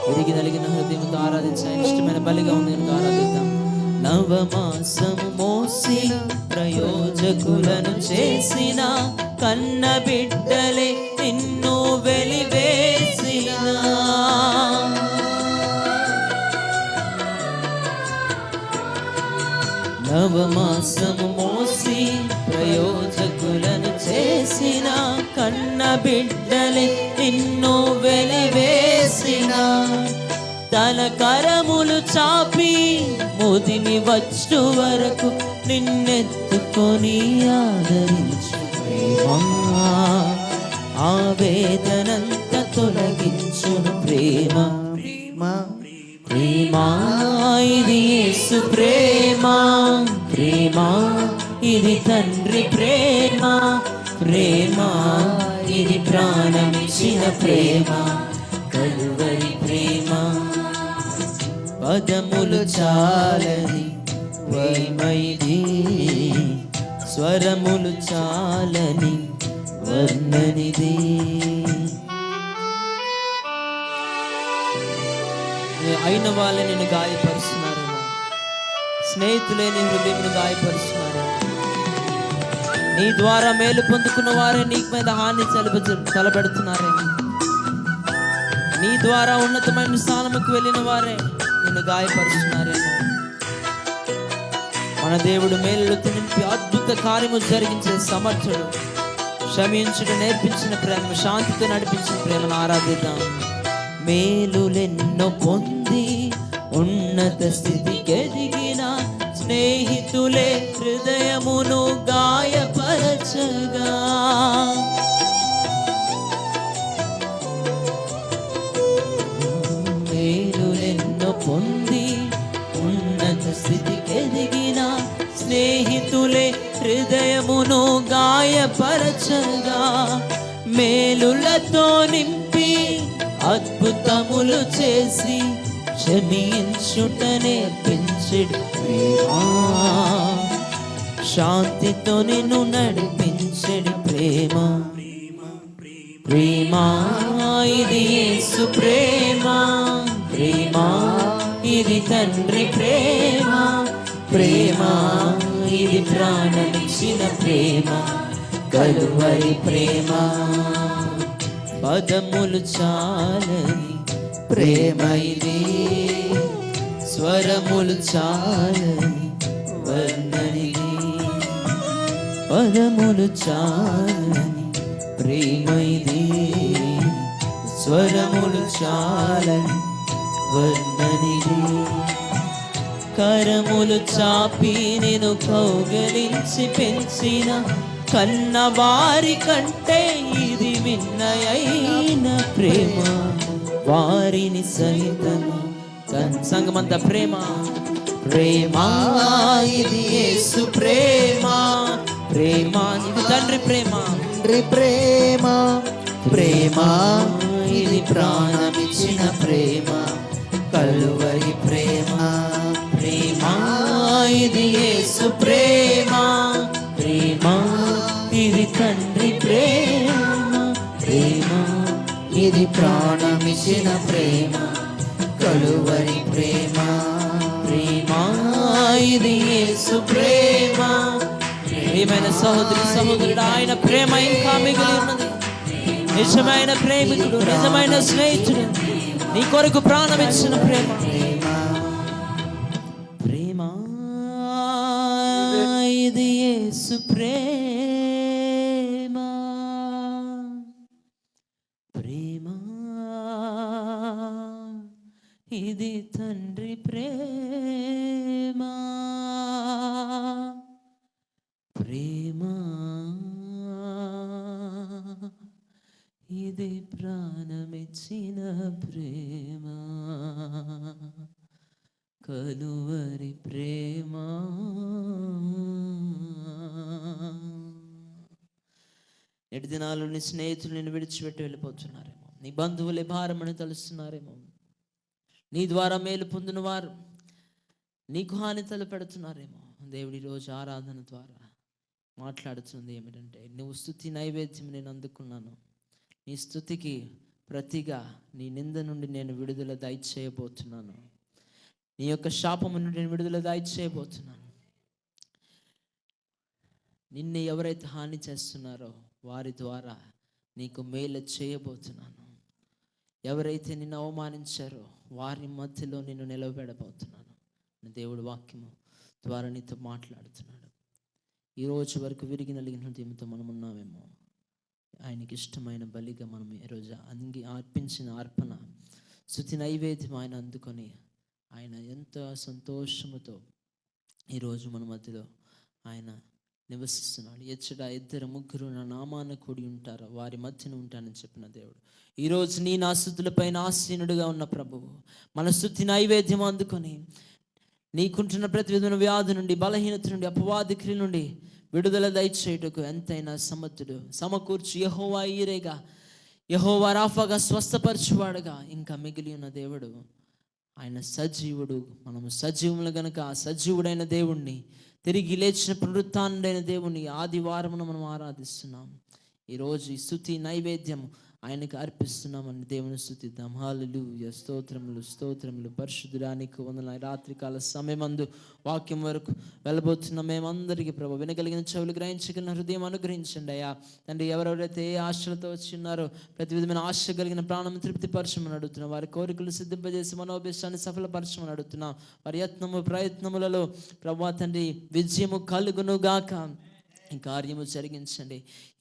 విరిగి నలిగిన హృదయంతో ఆరాధించి ఆయన ఇష్టమైన బలిగా ఉంది కనుక ఆరాధిద్దాం. నవమాసము మోసి ప్రయోజకులను చేసిన కన్న బిడ్డలే నిన్ను వెలివేసిన. నవమాసము మోసి ప్రయోజకులను చేసిన కన్న బిడ్డలే నిన్ను వెలివేసిన. తన కరములు చాపి ముదిమి వచ్చు వరకు నిన్నెత్తుకొని ఆదరించు ప్రేమ, వేదనంత తొలగించును ప్రేమ. ప్రేమ ప్రేమ ఇది యేసు ప్రేమ, ప్రేమ ఇది తండ్రి ప్రేమ, ప్రేమ ఇది ప్రాణమిచ్చిన ప్రేమ, కలువరి ప్రేమ. పదములు చాలని ప్రేమ ఇది, స్వరములు చాలని వర్ణనిది. అయిన వాళ్ళే నేను గాయపరుస్తున్నారేమో, స్నేహితులే నీ హృదయం గాయపరుస్తున్నారేమో, నీ ద్వారా మేలు పొందుకున్న వారే నీకు మీద హాని తలపెడుతున్నారేమో, నీ ద్వారా ఉన్నతమైన స్థానముకు వెళ్ళిన వారే నిన్ను గాయపరుస్తున్నారేమో. మన దేవుడు మేలుతో నింపి అద్భుత కార్యము జరిగించే సమర్థుడు. క్షమించుడు నేర్పించిన ప్రేమ, శాంతితో నడిపించిన ప్రేమను ఆరాధిద్దాం. మేలులెన్నో పొంది ఉన్నత స్థితికి ఎదిగిన స్నేహితులే హృదయమును గాయపరచగా, మేలులెన్నో పొంది ఉన్నత స్థితికి ఎదిగిన స్నేహితులే హృదయమును గాయపరచగా, మేలులతో నింపి అద్భుతములు చేసి క్షమించుట నేర్పించెడి ప్రేమ, శాంతితో నిన్ను నడిపించెడి ప్రేమ. ప్రేమ ఇది యేసు ప్రేమ, ప్రేమ ఇది తండ్రి ప్రేమ, ప్రేమ ఇది ప్రాణమిచ్చిన ప్రేమ, కలువరి ప్రేమ. పదములు చాలని ప్రేమ ఇది, స్వరములు చాలని వర్ణనిది. పదములు చాలని ప్రేమ ఇది, స్వరములు చాలని వర్ణనిది. కరములు చాపి నేను కౌగలించి పెంచిన కన్నవారి కంటే ఇది మిన్నయైన ప్రేమ, వారిని సైతము సంగమంత ప్రేమ. ప్రేమ ఇది యేసు ప్రేమ, ప్రేమ ఇది తండ్రి ప్రేమ, తండ్రి ప్రేమ, ప్రేమ ఇది ప్రాణమిచ్చిన ప్రేమ, కలువరి ప్రేమ. ప్రేమ ఇది యేసు ప్రేమ, ప్రేమ ఇది తండ్రి ప్రేమ, ప్రేమ ఇది ప్రాణమిచ్చిన ప్రేమ, కలువరి ప్రేమ. ప్రేమ ఇది యేసు ప్రేమ. ప్రియమైన సహోదరి సహోదరుడు, ఆయన ప్రేమ ఇంకా మిగిలి ఉన్నది. నిజమైన ప్రేమికుడు, నిజమైన స్నేహితుడు, నీ కొరకు ప్రాణం ఇచ్చిన ప్రేమ. ప్రేమ ఇది యేసు ప్రేమ, ప్రేమ ఇది తండ్రి ప్రేమ, ప్రేమ ఇది ప్రాణమిచ్చిన ప్రేమ, కలువరి ప్రేమ. నేటి దినాల్లో నీ స్నేహితులు నిన్ను విడిచిపెట్టి వెళ్ళిపోతున్నారేమో, నీ బంధువులే భారమని తలుస్తున్నారేమో, నీ ద్వారా మేలు పొందిన వారు నీకు హాని తలపెడుతున్నారేమో. దేవుడి రోజు ఆరాధన ద్వారా మాట్లాడుతుంది ఏమిటంటే, నువ్వు స్తుతి నైవేద్యం నేను అందుకున్నాను, నీ స్తుతికి ప్రతిగా నీ నింద నుండి నేను విడుదల దయచేయబోతున్నాను, నీ యొక్క శాపము నుండి నేను విడుదల దయచేయబోతున్నాను. నిన్ను ఎవరైతే హాని చేస్తున్నారో వారి ద్వారా నీకు మేలు చేయబోతున్నాను. ఎవరైతే నిన్ను అవమానించారో వారి మధ్యలో నిన్ను నిలబెడబోతున్నాను. దేవుడు వాక్యము ద్వారా నీతో మాట్లాడుతున్నాడు. ఈరోజు వరకు విరిగి నలిగిన హృదయంతో మనం ఉన్నామేమో, ఆయనకి ఇష్టమైన బలిగా మనం ఈరోజు అర్పించిన అర్పణ స్తుతి నైవేద్యం ఆయన అందుకొని ఆయన ఎంతో సంతోషముతో ఈరోజు మన మధ్యలో ఆయన నివసిస్తున్నాడు. ఎచ్చట ఇద్దరు ముగ్గురు నా నామాన కూడి ఉంటారు, వారి మధ్యన ఉంటానని చెప్పిన దేవుడు. ఈరోజు నా స్తుతులపైన ఆసీనుడుగా ఉన్న ప్రభువు మన స్తుతి నైవేద్యం అందుకొని నీకుంటున్న ప్రతి విధమైన వ్యాధి నుండి, బలహీనత నుండి, అపవాది క్రియ నుండి విడుదల దయచేయుటకు ఎంతైనా సమర్థుడు. సమకూర్చి యెహోవా ఈరేగా, యెహోవా రాఫాగా, స్వస్థపరచువాడుగా ఇంకా మిగిలి ఉన్న దేవుడు. ఆయన సజీవుడు. మనము సజీవులు గనుక ఆ సజీవుడైన దేవుణ్ణి, తిరిగి లేచిన పునరుత్థానుడైన దేవుణ్ణి ఆదివారమున మనం ఆరాధిస్తున్నాం. ఈరోజు ఈ స్తుతి నైవేద్యం ఆయనకు అర్పిస్తున్నామని దేవుని స్తుతిద్దాం. హల్లెలూయా. స్తోత్రములు స్తోత్రములు. పరిశుద్ధుడానికి వందనాలు. రాత్రికాల సమయమందు వాక్యం వరకు వెళ్ళబోతున్న మేమందరికీ ప్రభు వినగలిగిన చెవులు, గ్రహించగలిగిన హృదయం అనుగ్రహించండి అయ్యా తండ్రి. ఎవరెవరైతే ఏ ఆశలతో వచ్చి ఉన్నారో ప్రతి విధమైన ఆశ కలిగిన ప్రాణం తృప్తిపరచమని అడుగుతున్నాం. వారి కోరికలు సిద్ధింపజేసి మనోభీష్టాన్ని సఫలపరచమని అడుగుతున్నాం. వారి యత్నము ప్రయత్నములలో ప్రభు తండ్రి విజయము కలుగును గాక. ఈ కార్యము జరిగించండి.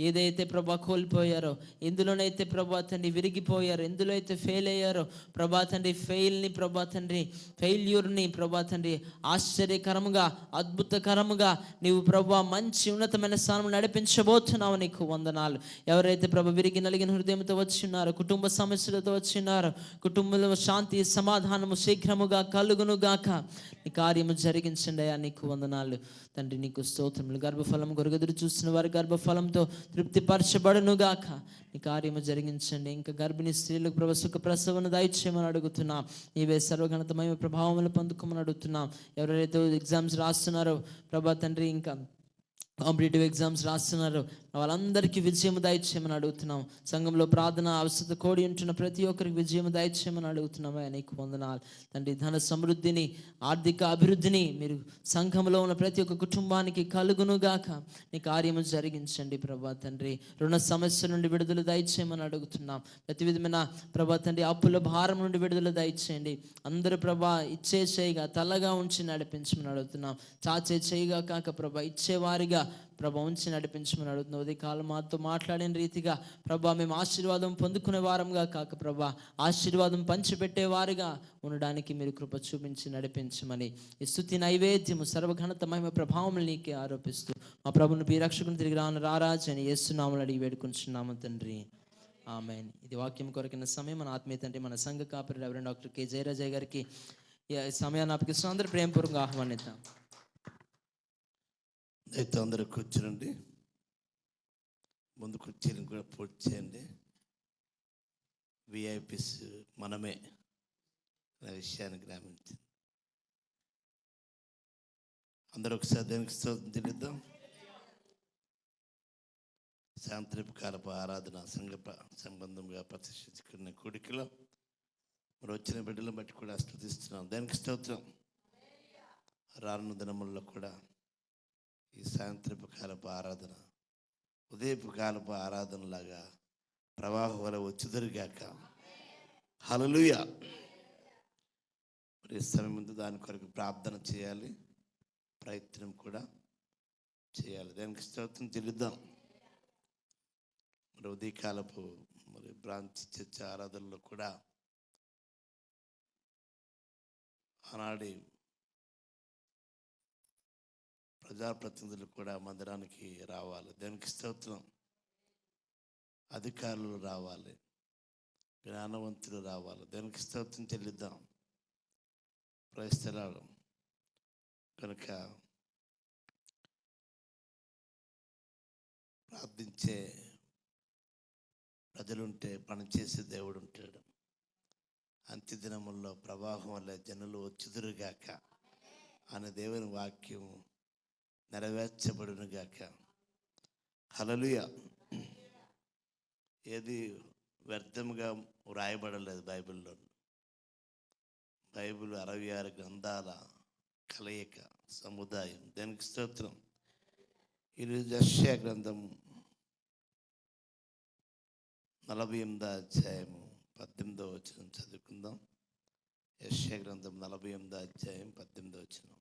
ఏదైతే ప్రభా కోల్పోయారో, ఎందులోనైతే ప్రభా తండ్రి విరిగిపోయారో, ఎందులో అయితే ఫెయిల్ అయ్యారో ప్రభా తండ్రి, ఫెయిల్ని ప్రభా తండ్రి, ఫెయిల్యూర్ని ప్రభా తండ్రి ఆశ్చర్యకరముగా, అద్భుతకరముగా నీవు ప్రభా మంచి ఉన్నతమైన స్థానం నడిపించబోతున్నావు. నీకు వందనాలు. ఎవరైతే ప్రభా విరిగి నలిగిన హృదయంతో వచ్చిన్నారో, కుటుంబ సమస్యలతో వచ్చిన్నారో, కుటుంబంలో శాంతి సమాధానము శీఘ్రముగా కలుగును గాక. ఈ కార్యము జరిగించండి అయ్యా. నీకు వందనాలు తండ్రి. నీకు స్తోత్రములు. గర్భఫలం కొరగెదురు చూస్తున్న వారి గర్భఫలంతో తృప్తిపరచబడును గాక. ఈ కార్యము జరిగించండి. ఇంకా గర్భిణీ స్త్రీలకు ప్రభు సుఖ ప్రసవను దయచేయమని అడుగుతున్నాం. నీవే సర్వఘనతమయ ప్రభావములు పొందుకోమని అడుగుతున్నాం. ఎవరైతే ఎగ్జామ్స్ రాస్తున్నారో ప్రభా తండ్రి, ఇంకా కాంపిటేటివ్ ఎగ్జామ్స్ రాస్తున్నారు, వాళ్ళందరికీ విజయము దయచేయమని అడుగుతున్నాం. సంఘంలో ప్రార్థన అవసరత కోడి ఉంటున్న ప్రతి ఒక్కరికి విజయము దయచేయమని అడుగుతున్నామా. నీకు వందనాలు తండ్రి. ధన సమృద్ధిని, ఆర్థిక అభివృద్ధిని మీరు సంఘంలో ఉన్న ప్రతి ఒక్క కుటుంబానికి కలుగునుగాక. నీ కార్యము జరిగించండి ప్రభా తండ్రి. రుణ సమస్య నుండి విడుదల దయచేయమని అడుగుతున్నాం. ప్రతి విధమైన ప్రభా తండ్రి అప్పుల భారం నుండి విడుదల దయచేయండి. అందరూ ప్రభా ఇచ్చే చేయగా తలగా ఉంచి నడిపించమని అడుగుతున్నాం. చాచే చేయగా కాక ప్రభా ఇచ్చేవారిగా ప్రభా ఉంచి నడిపించమని అడుగుతున్నాం. ఉదయ కాలం మాతో మాట్లాడిన రీతిగా ప్రభా మేము ఆశీర్వాదం పొందుకునే వారంగా కాక ప్రభా ఆశీర్వాదం పంచిపెట్టేవారుగా ఉండడానికి మీరు కృప చూపించి నడిపించమని ఈ స్తుతి నైవేద్యము సర్వఘనత మహిమ ప్రభావం నీకే ఆరోపిస్తూ మా ప్రభుని మీ రక్షకుని తిరిగి రారాజని యేసునామమున అడిగి వేడుకుంటున్నాము తండ్రి. ఆమేన్. ఇది వాక్యం కొరకిన సమయం. మన ఆత్మీయ తండ్రి, మన సంఘ కాపరి రెవరెండ్ డాక్టర్ కె జయరాజయ్య గారికి ఈ సమయాన్ని అప్పగిస్తూ అందరూ ప్రేమపూర్వకంగా ఆహ్వానిద్దాం. అయితే అందరూ కూర్చోండి. ముందు కుర్చీలను కూడా పూర్తి చేయండి. విఐపీస్ మనమే అనే విషయాన్ని గ్రహించింది. అందరూ ఒకసారి దేనికి స్తోత్రం చెల్లిద్దాం. సాయంత్రపు కాలపు ఆరాధన సంబంధంగా ప్రతిష్ఠించుకున్న కూడికలో మరి వచ్చిన బిడ్డలను బట్టి కూడా స్తుతిస్తున్నాం. దానికి స్తోత్రం. రానున్న దినముల్లో కూడా ఈ సాయంత్రపు కాలపు ఆరాధన ఉదయపు కాలపు ఆరాధనలాగా ప్రవాహం వల్ల వచ్చుదరుగాక. హల్లెలూయా. మరి సమయం ముందు దాని కొరకు ప్రార్థన చేయాలి, ప్రయత్నం కూడా చేయాలి. దానికి స్తోత్రం చెల్లిద్దాం. మరి ఉదయకాలపు మరి బ్రాంచ్ చర్చ ఆరాధనలో కూడా ఆనాడి ప్రజాప్రతినిధులు కూడా మందిరానికి రావాలి. దానికి స్తోత్రం. అధికారులు రావాలి, జ్ఞానవంతులు రావాలి. దానికి స్తోత్రం చెల్లిద్దాం. ప్రయత్నాలు కనుక ప్రార్థించే ప్రజలుంటే పనిచేసే దేవుడు ఉంటాడు. అంత్యదినముల్లో ప్రవాహం వల్ల జనులు వచ్చుదురుగాక అనే దేవుని వాక్యం నెరవేర్చబడునుగాక. హల్లెలూయా. ఏది వ్యర్థముగా వ్రాయబడలేదు బైబిల్లో. బైబిల్ 66 గ్రంథాల కలయిక, సముదాయం. దానికి స్తోత్రం. ఈరోజు యెషయా గ్రంథం 48వ అధ్యాయము 18వ వచనం చదువుకుందాం. యెషయా గ్రంథం 48వ అధ్యాయం 18వ వచనం.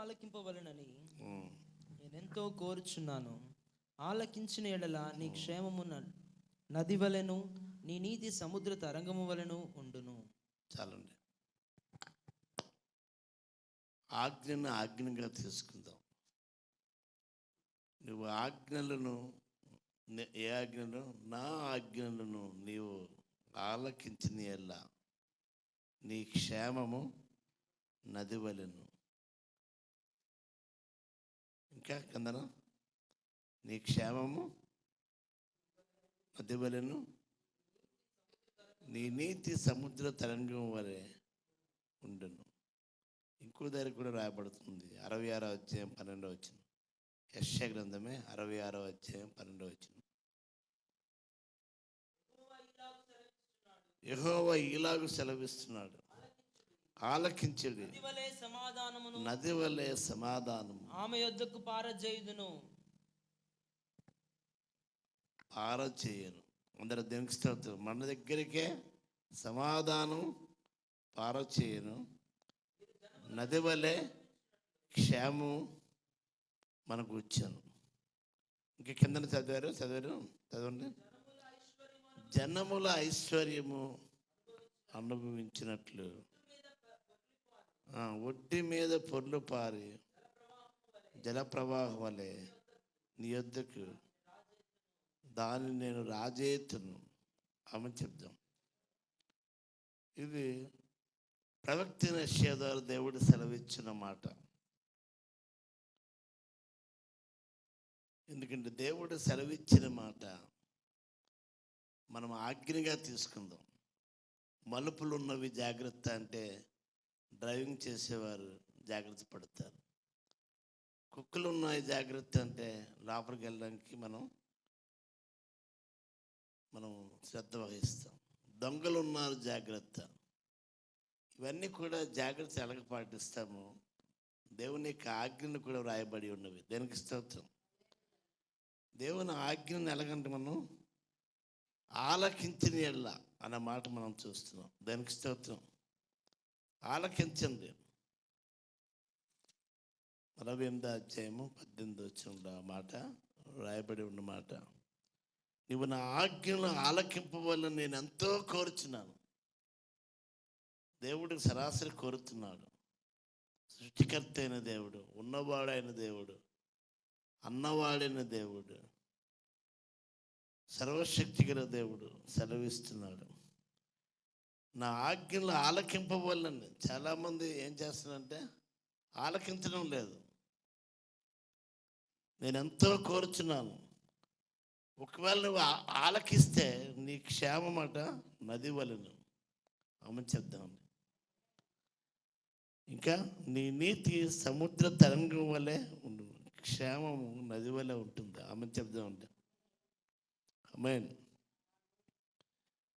ఆలకింపవలనని నేనెంతో కోరుచున్నాను. ఆలకించిన ఎడల నీ క్షేమము నది వలెను, నీ నీతి సముద్ర తరంగము వలెను ఉండును. చాలండి. ఆజ్ఞను ఆజ్ఞగా తీసుకుందాం. నువ్వు ఆజ్ఞలను ఏ ఆజ్ఞను? నా ఆజ్ఞలను నీవు ఆలకించిన ఎల్లా నీ క్షేమము నది వలెను. ఇంకా కిందన నీ క్షేమము నది వలెను, నీ నీతి సముద్ర తరంగం వలె ఉండును. ఇంకో దగ్గర కూడా రాయబడుతుంది 66వ అధ్యాయం 12వ వచనం. యెషయా గ్రంథమే 66వ అధ్యాయం 12వ వచనం. యెహోవా ఇలాగు సెలవిస్తున్నాడు, ఆలకించుడి, నది వలె సమాధానము ఆమె యొద్దకు పారజేయుదును. పారచేయను. అందరూ దేవునికి స్తోత్రం. మన దగ్గరికే సమాధానం పారచేయను, నది వలె క్షేమం మనకు వచ్చాను. ఇంకా కింద చదవండి. జనముల ఐశ్వర్యము అనుభవించినట్లు ఒడ్డి మీద పొర్లు పారి జలప్రవాహం వలె నీ యొద్దకు దాన్ని నేను రాజేతును. ఆమె చెప్దాం. ఇది ప్రవక్త యెషయా ద్వారా దేవుడు సెలవిచ్చిన మాట. ఎందుకంటే దేవుడు సెలవిచ్చిన మాట మనం ఆజ్ఞగా తీసుకుందాం. మలుపులు ఉన్నవి జాగ్రత్త అంటే డ్రైవింగ్ చేసేవారు జాగ్రత్త పడతారు. కుక్కలు ఉన్నాయి జాగ్రత్త అంటే లోపలికి వెళ్ళడానికి మనం శ్రద్ధ వహిస్తాం. దొంగలు ఉన్నారు జాగ్రత్త. ఇవన్నీ కూడా జాగ్రత్త ఎలాగ పాటిస్తాము? దేవుని యొక్క ఆజ్ఞలు కూడా వ్రాయబడి ఉన్నవి. దేనికి స్తోత్రం. దేవుని ఆజ్ఞను ఎలాగంటే మనం ఆలకించిన ఎడల అన్న మాట మనం చూస్తున్నాం. దానికి స్తోత్రం. ఆలకించండి. 48వ అధ్యాయము 18వ వచనంలో ఆ మాట రాయబడి ఉన్న మాట. నువ్వు నా ఆజ్ఞను ఆలకింపవలని నేను ఎంతో కోరుచున్నాను. దేవుడు సరాసరి కోరుతున్నాడు. సృష్టికర్త అయిన దేవుడు, ఉన్నవాడైన దేవుడు, అన్నవాడైన దేవుడు, సర్వశక్తి గల దేవుడు సెలవిస్తున్నాడు, నా ఆజ్ఞలు ఆలకింపవలని. చాలామంది ఏం చేస్తున్నారంటే ఆలకించడం లేదు. నేను ఎంతో కోరుచున్నాను. ఒకవేళ నువ్వు ఆలకిస్తే నీ క్షేమమట నది వలెను. అమని చెప్దామండి. ఇంకా నీ నీతి సముద్ర తరంగం వలె ఉండు. క్షేమము నది వలె ఉంటుంది. అమని చెప్దామండి. అమేన్.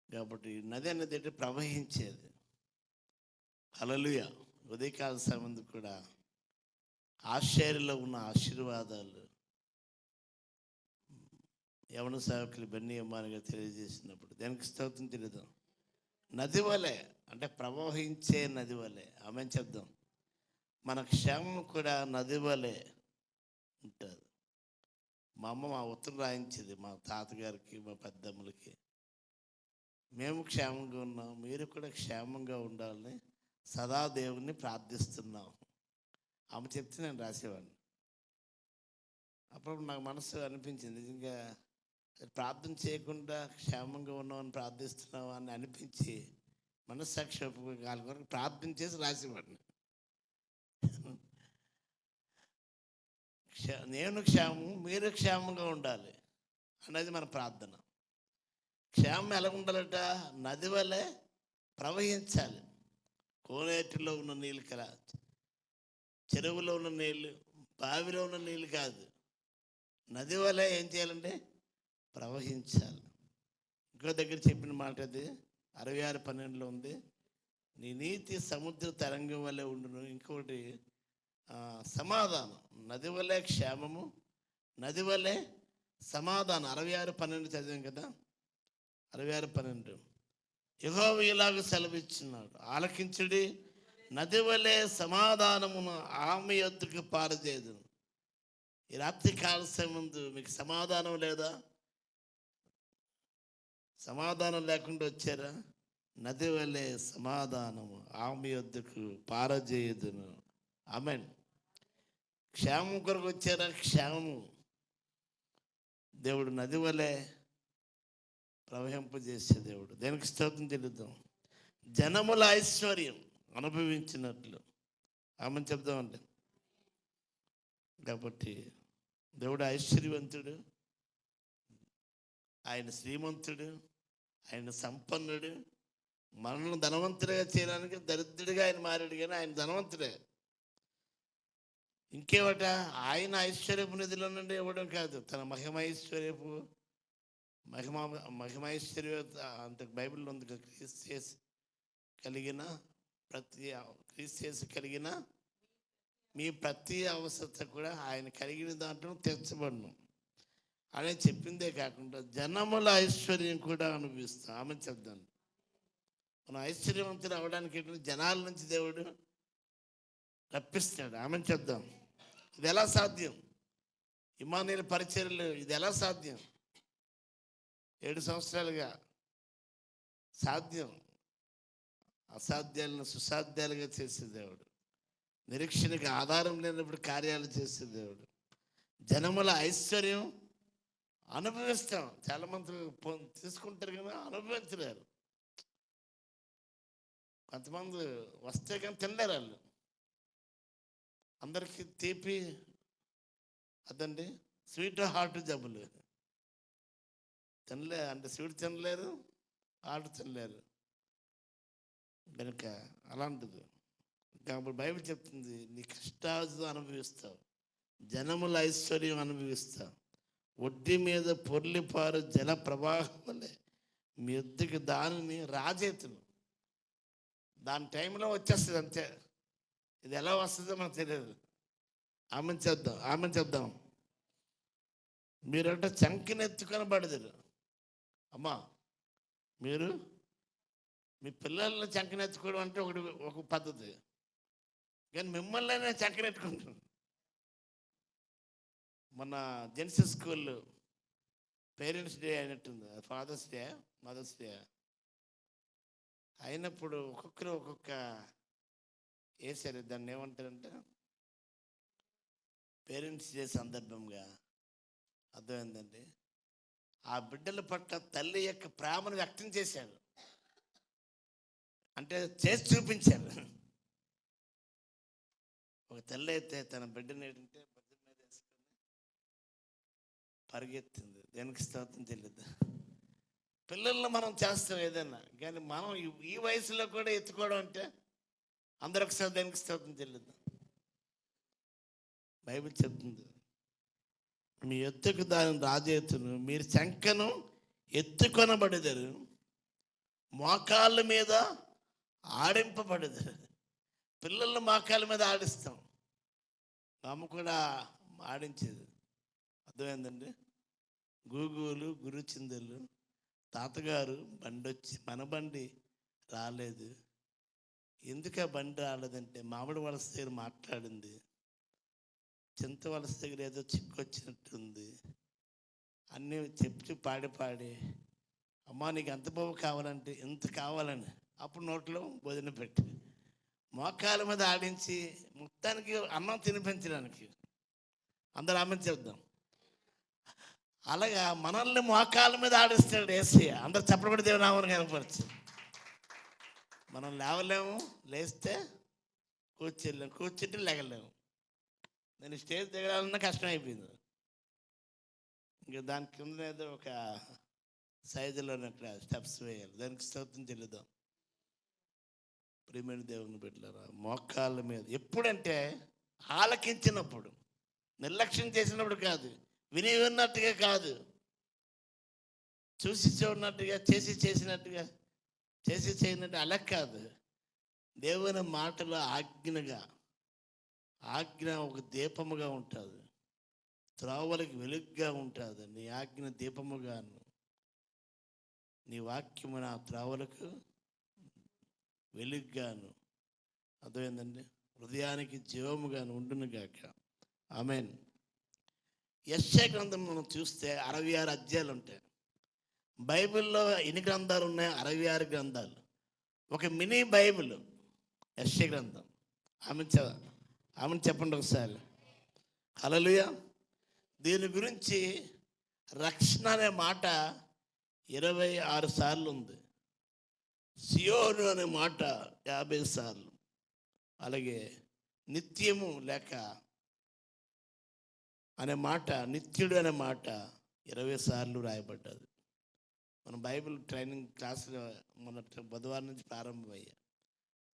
కాబట్టి నది అనేది అంటే ప్రవహించేది. హల్లెలూయా. ఉదయకాల సమయం కూడా ఆశ్చర్యలో ఉన్న ఆశీర్వాదాలు యవన సేవకులు బెన్నీ అమ్మానిగా తెలియజేసినప్పుడు దానికి స్తోత్రం తెలియదు. నది వలె అంటే ప్రవహించే నది వలె. ఆమె చెప్దాం. మన క్షేమం కూడా నది వలె ఉంటుంది. మా ఉత్తరం రాయించేది మా తాతగారికి, మా పెద్దమ్మలకి. మేము క్షేమంగా ఉన్నాం, మీరు కూడా క్షేమంగా ఉండాలని సదా దేవుణ్ణి ప్రార్థిస్తున్నాం. ఆమె చెప్తే నేను రాసేవాడిని. అప్పుడు నాకు మనసు అనిపించింది, నిజంగా ప్రార్థన చేయకుండా క్షేమంగా ఉన్నామని ప్రార్థిస్తున్నావా అని అనిపించి మనస్సాక్షి వాళ్ళ కొరకు ప్రార్థన చేసి రాసేవాడిని. నేను క్షేమం, మీరు క్షేమంగా ఉండాలి అనేది మన ప్రార్థన. క్షేమం ఎలా ఉండాలట? నది వలె ప్రవహించాలి. కోనేటిలో ఉన్న నీళ్ళు కదా, చెరువులో ఉన్న నీళ్ళు, బావిలో ఉన్న నీళ్ళు కాదు. నది వలె ఏం చేయాలంటే ప్రవహించాలి. ఇంకో దగ్గర చెప్పిన మాట అది 66:12 ఉంది. నీ నీతి సముద్ర తరంగం వల్లే ఉండును. ఇంకోటి సమాధానం. నది వలె క్షేమము, నది వలె సమాధానం. 66:12 చదివాం కదా. 66:12 యెహోవా ఇలాగ సెలవిచ్చున్నాడు, ఆలకించుడి, నది వలె సమాధానమును ఆమె యొద్దకు పారజేయుదును. ఈ రాత్రి కాల ముందు మీకు సమాధానం లేదా? సమాధానం లేకుండా వచ్చారా? నది వలె సమాధానము ఆమె యొద్దకు పారజేయుదును. ఆమేన్. క్షేమం కొరకు వచ్చారా? క్షేమము దేవుడు నది వలె ప్రవహింపజేసే దేవుడు. దేనికి స్తోత్రం చెల్లిద్దాం. జనముల ఐశ్వర్యం అనుభవించినట్లు ఆమెను చెప్దామండి. కాబట్టి దేవుడు ఐశ్వర్యవంతుడు, ఆయన శ్రీమంతుడు, ఆయన సంపన్నుడు. మనల్ని ధనవంతుడిగా చేయడానికి దరిద్రుడిగా ఆయన మారాడు, కానీ ఆయన ధనవంతుడే. ఇంకేమట, ఆయన ఐశ్వర్యపు నిధిలో నుండి ఇవ్వడం కాదు, తన మహిమైశ్వర్య అంత బైబిల్లో ఉంది కదా, క్రీస్తు కలిగిన మీ ప్రతి అవసరత కూడా ఆయన కలిగిన దాంట్లో తెచ్చబడను అని చెప్పిందే కాకుండా జనముల ఐశ్వర్యం కూడా అనుభవిస్తాం. ఆమె చెప్తాను, మనం ఐశ్వర్యవంతులు అవడానికి జనాల నుంచి దేవుడు రప్పిస్తాడు. ఆమె చెప్దాం. ఇది ఎలా సాధ్యం? ఇమానుయేలు పరిచర్యలు ఇది ఎలా సాధ్యం? 7 సంవత్సరాలుగా సాధ్యం. అసాధ్యాలను సుసాధ్యాలుగా చేసే దేవుడు, నిరీక్షణకి ఆధారం లేనప్పుడు కార్యాలు చేసే దేవుడు. జనముల ఐశ్వర్యం అనుభవిస్తాం. చాలామంది తీసుకుంటారు కదా, అనుభవించలేరు. కొంతమంది వస్తే కానీ తినలేరు వాళ్ళు. అందరికీ తీపి అదండి, స్వీట్ హార్ట్ జబ్బులు. అంటే స్వీట్ తినలేరు, హార్ట్ తినలేరు కనుక అలాంటిది. కాబట్టి బైబిల్ చెప్తుంది, నీ కష్టాలు అనుభవిస్తావు, జనముల ఐశ్వర్యం అనుభవిస్తావు. ఒడ్డి మీద పొర్లిపారు జల ప్రవాహం వలె మీ ఎద్దుకి దానిని రాజేతులు. దాని టైంలో వచ్చేస్తుంది అంతే. ఇది ఎలా వస్తుందో మనకు తెలియదు. ఆమె చెప్దాం. మీరంటే చంకినెత్తుకొని పడదురు. అమ్మా, మీరు మీ పిల్లల్ని చంకనెత్తుకోవడం అంటే ఒక పద్ధతి, కానీ మిమ్మల్ని చంకనెత్తుకుంటాను. మన జెన్సస్ స్కూల్లో పేరెంట్స్ డే అయినట్టుంది, ఫాదర్స్ డే మదర్స్ డే అయినప్పుడు ఒక్కొక్కరు ఒక్కొక్క వేసారు. దాన్ని ఏమంటారంటే పేరెంట్స్ డే సందర్భంగా అర్థమైందండి. ఆ బిడ్డల పట్ల తల్లి యొక్క ప్రేమను వ్యక్తం చేశారు, అంటే చేసి చూపించారు. ఒక తల్లి అయితే తన బిడ్డని ఏంటంటే బిడ్డ మీద వేసుకొని పరిగెత్తింది. దేనికి స్తోత్రం చెల్లిద్దా. పిల్లల్ని మనం చేస్తాం ఏదైనా, కానీ మనం ఈ వయసులో కూడా ఎత్తుకోవడం అంటే అందరూ ఒకసారి దేనికి స్తోత్రం చెల్లిద్దాం. బైబిల్ చెప్తుంది, మీ ఎత్తుకు దాని రాజేతును, మీరు శంకను ఎత్తుకొనబడేదారు, మోకాళ్ళ మీద ఆడింపబడేదారు. పిల్లల్ని మోకాళ్ళ మీద ఆడిస్తాం, అమ్మ కూడా ఆడించేది. అర్థమైందండి. గూగులు గురుచిందలు తాతగారు బండి వచ్చి మన బండి రాలేదు. ఎందుకు ఆ బండి రాలేదంటే మామిడి వలస దగ్గర మాట్లాడింది, చింత వలస దగ్గర ఏదో చిక్కొచ్చినట్టుంది అన్నీ చెప్పి పాడి అమ్మా నీకు ఎంత బాబు కావాలంటే ఎంత కావాలని అప్పుడు నోట్లో భోజన పెట్టి మోకాల మీద ఆడించి మొత్తానికి అన్నం తినిపించడానికి. అందరూ ఆమె చెప్దాం. అలాగా మనల్ని మోకాల మీద ఆడిస్తాడు యేసయ్య. అందరు చెప్పబడి దేవుని నామమున కనపరచు. మనం లేవలేము, లేస్తే కూర్చుంటే లేగలేము. నేను స్టేజ్ దిగాలన్నా కష్టం అయిపోయింది. ఇంకా దాని కింద ఏదో ఒక సైజులో స్టెప్స్ వేయాలి. దానికి స్తోత్రం చెల్లిద్దాం. ప్రియమైన దేవుని బిడ్డలారా, మోకాళ్ళ మీద ఎప్పుడంటే ఆలకించినప్పుడు, నిర్లక్ష్యం చేసినప్పుడు కాదు, విని ఉన్నట్టుగా కాదు, చూసి చూడనట్టుగా చేసినట్టుగా చేయనట్టు అలా కాదు. దేవుని మాటలో ఆజ్ఞ ఒక దీపముగా ఉంటుంది, త్రోవలకు వెలుగుగా ఉంటుంది. నీ ఆజ్ఞ దీపముగాను, నీ వాక్యము నా త్రోవలకు వెలుగుగాను. అర్థమైందండి. హృదయానికి జీవముగాను ఉండునుగాక. ఆమేన్. యెషయా గ్రంథం మనం చూస్తే 66 అధ్యాయాలు ఉంటాయి. బైబిల్లో ఎన్ని గ్రంథాలు ఉన్నాయి? 66 గ్రంథాలు. ఒక మినీ బైబిల్ యెషయా గ్రంథం. ఆమె ఆమెను చెప్పండి ఒకసారి. హల్లెలూయా. దీని గురించి రక్షణ అనే మాట 26 సార్లు ఉంది. సియోను అనే మాట 50 సార్లు, అలాగే నిత్యము లేక అనే మాట, నిత్యుడు అనే మాట 20 సార్లు రాయబడ్డది. మన బైబిల్ ట్రైనింగ్ క్లాసులో మన బుధవారం నుంచి ప్రారంభమయ్యా.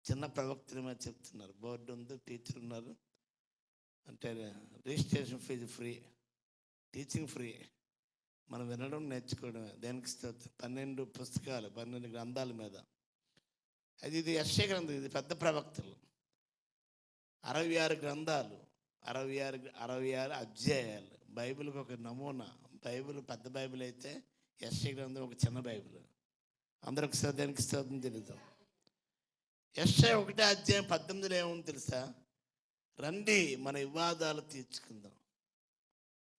చిన్న ప్రవక్తలు మీద చెప్తున్నారు. బోర్డు ఉంది, టీచర్ ఉన్నారు. అంటే registration fee free, teaching free. మనం వినడం నేర్చుకోవడమే. దేనికి 12 పుస్తకాలు, 12 గ్రంథాల మీద. ఇది యెషయా గ్రంథం. ఇది పెద్ద ప్రవక్తలు. 66 గ్రంథాలు, 66 అధ్యాయాలు. బైబిల్కి ఒక నమూనా. బైబిల్ పెద్ద బైబిల్ అయితే యెషయా గ్రంథం ఒక చిన్న బైబిల్. అందరికి దేనికి స్తోత్రం తెలుద్దాం. యెషయా 1 అధ్యాయం 18 ఏముంది తెలుసా? రండి మన వివాదాలు తీర్చుకుందాం.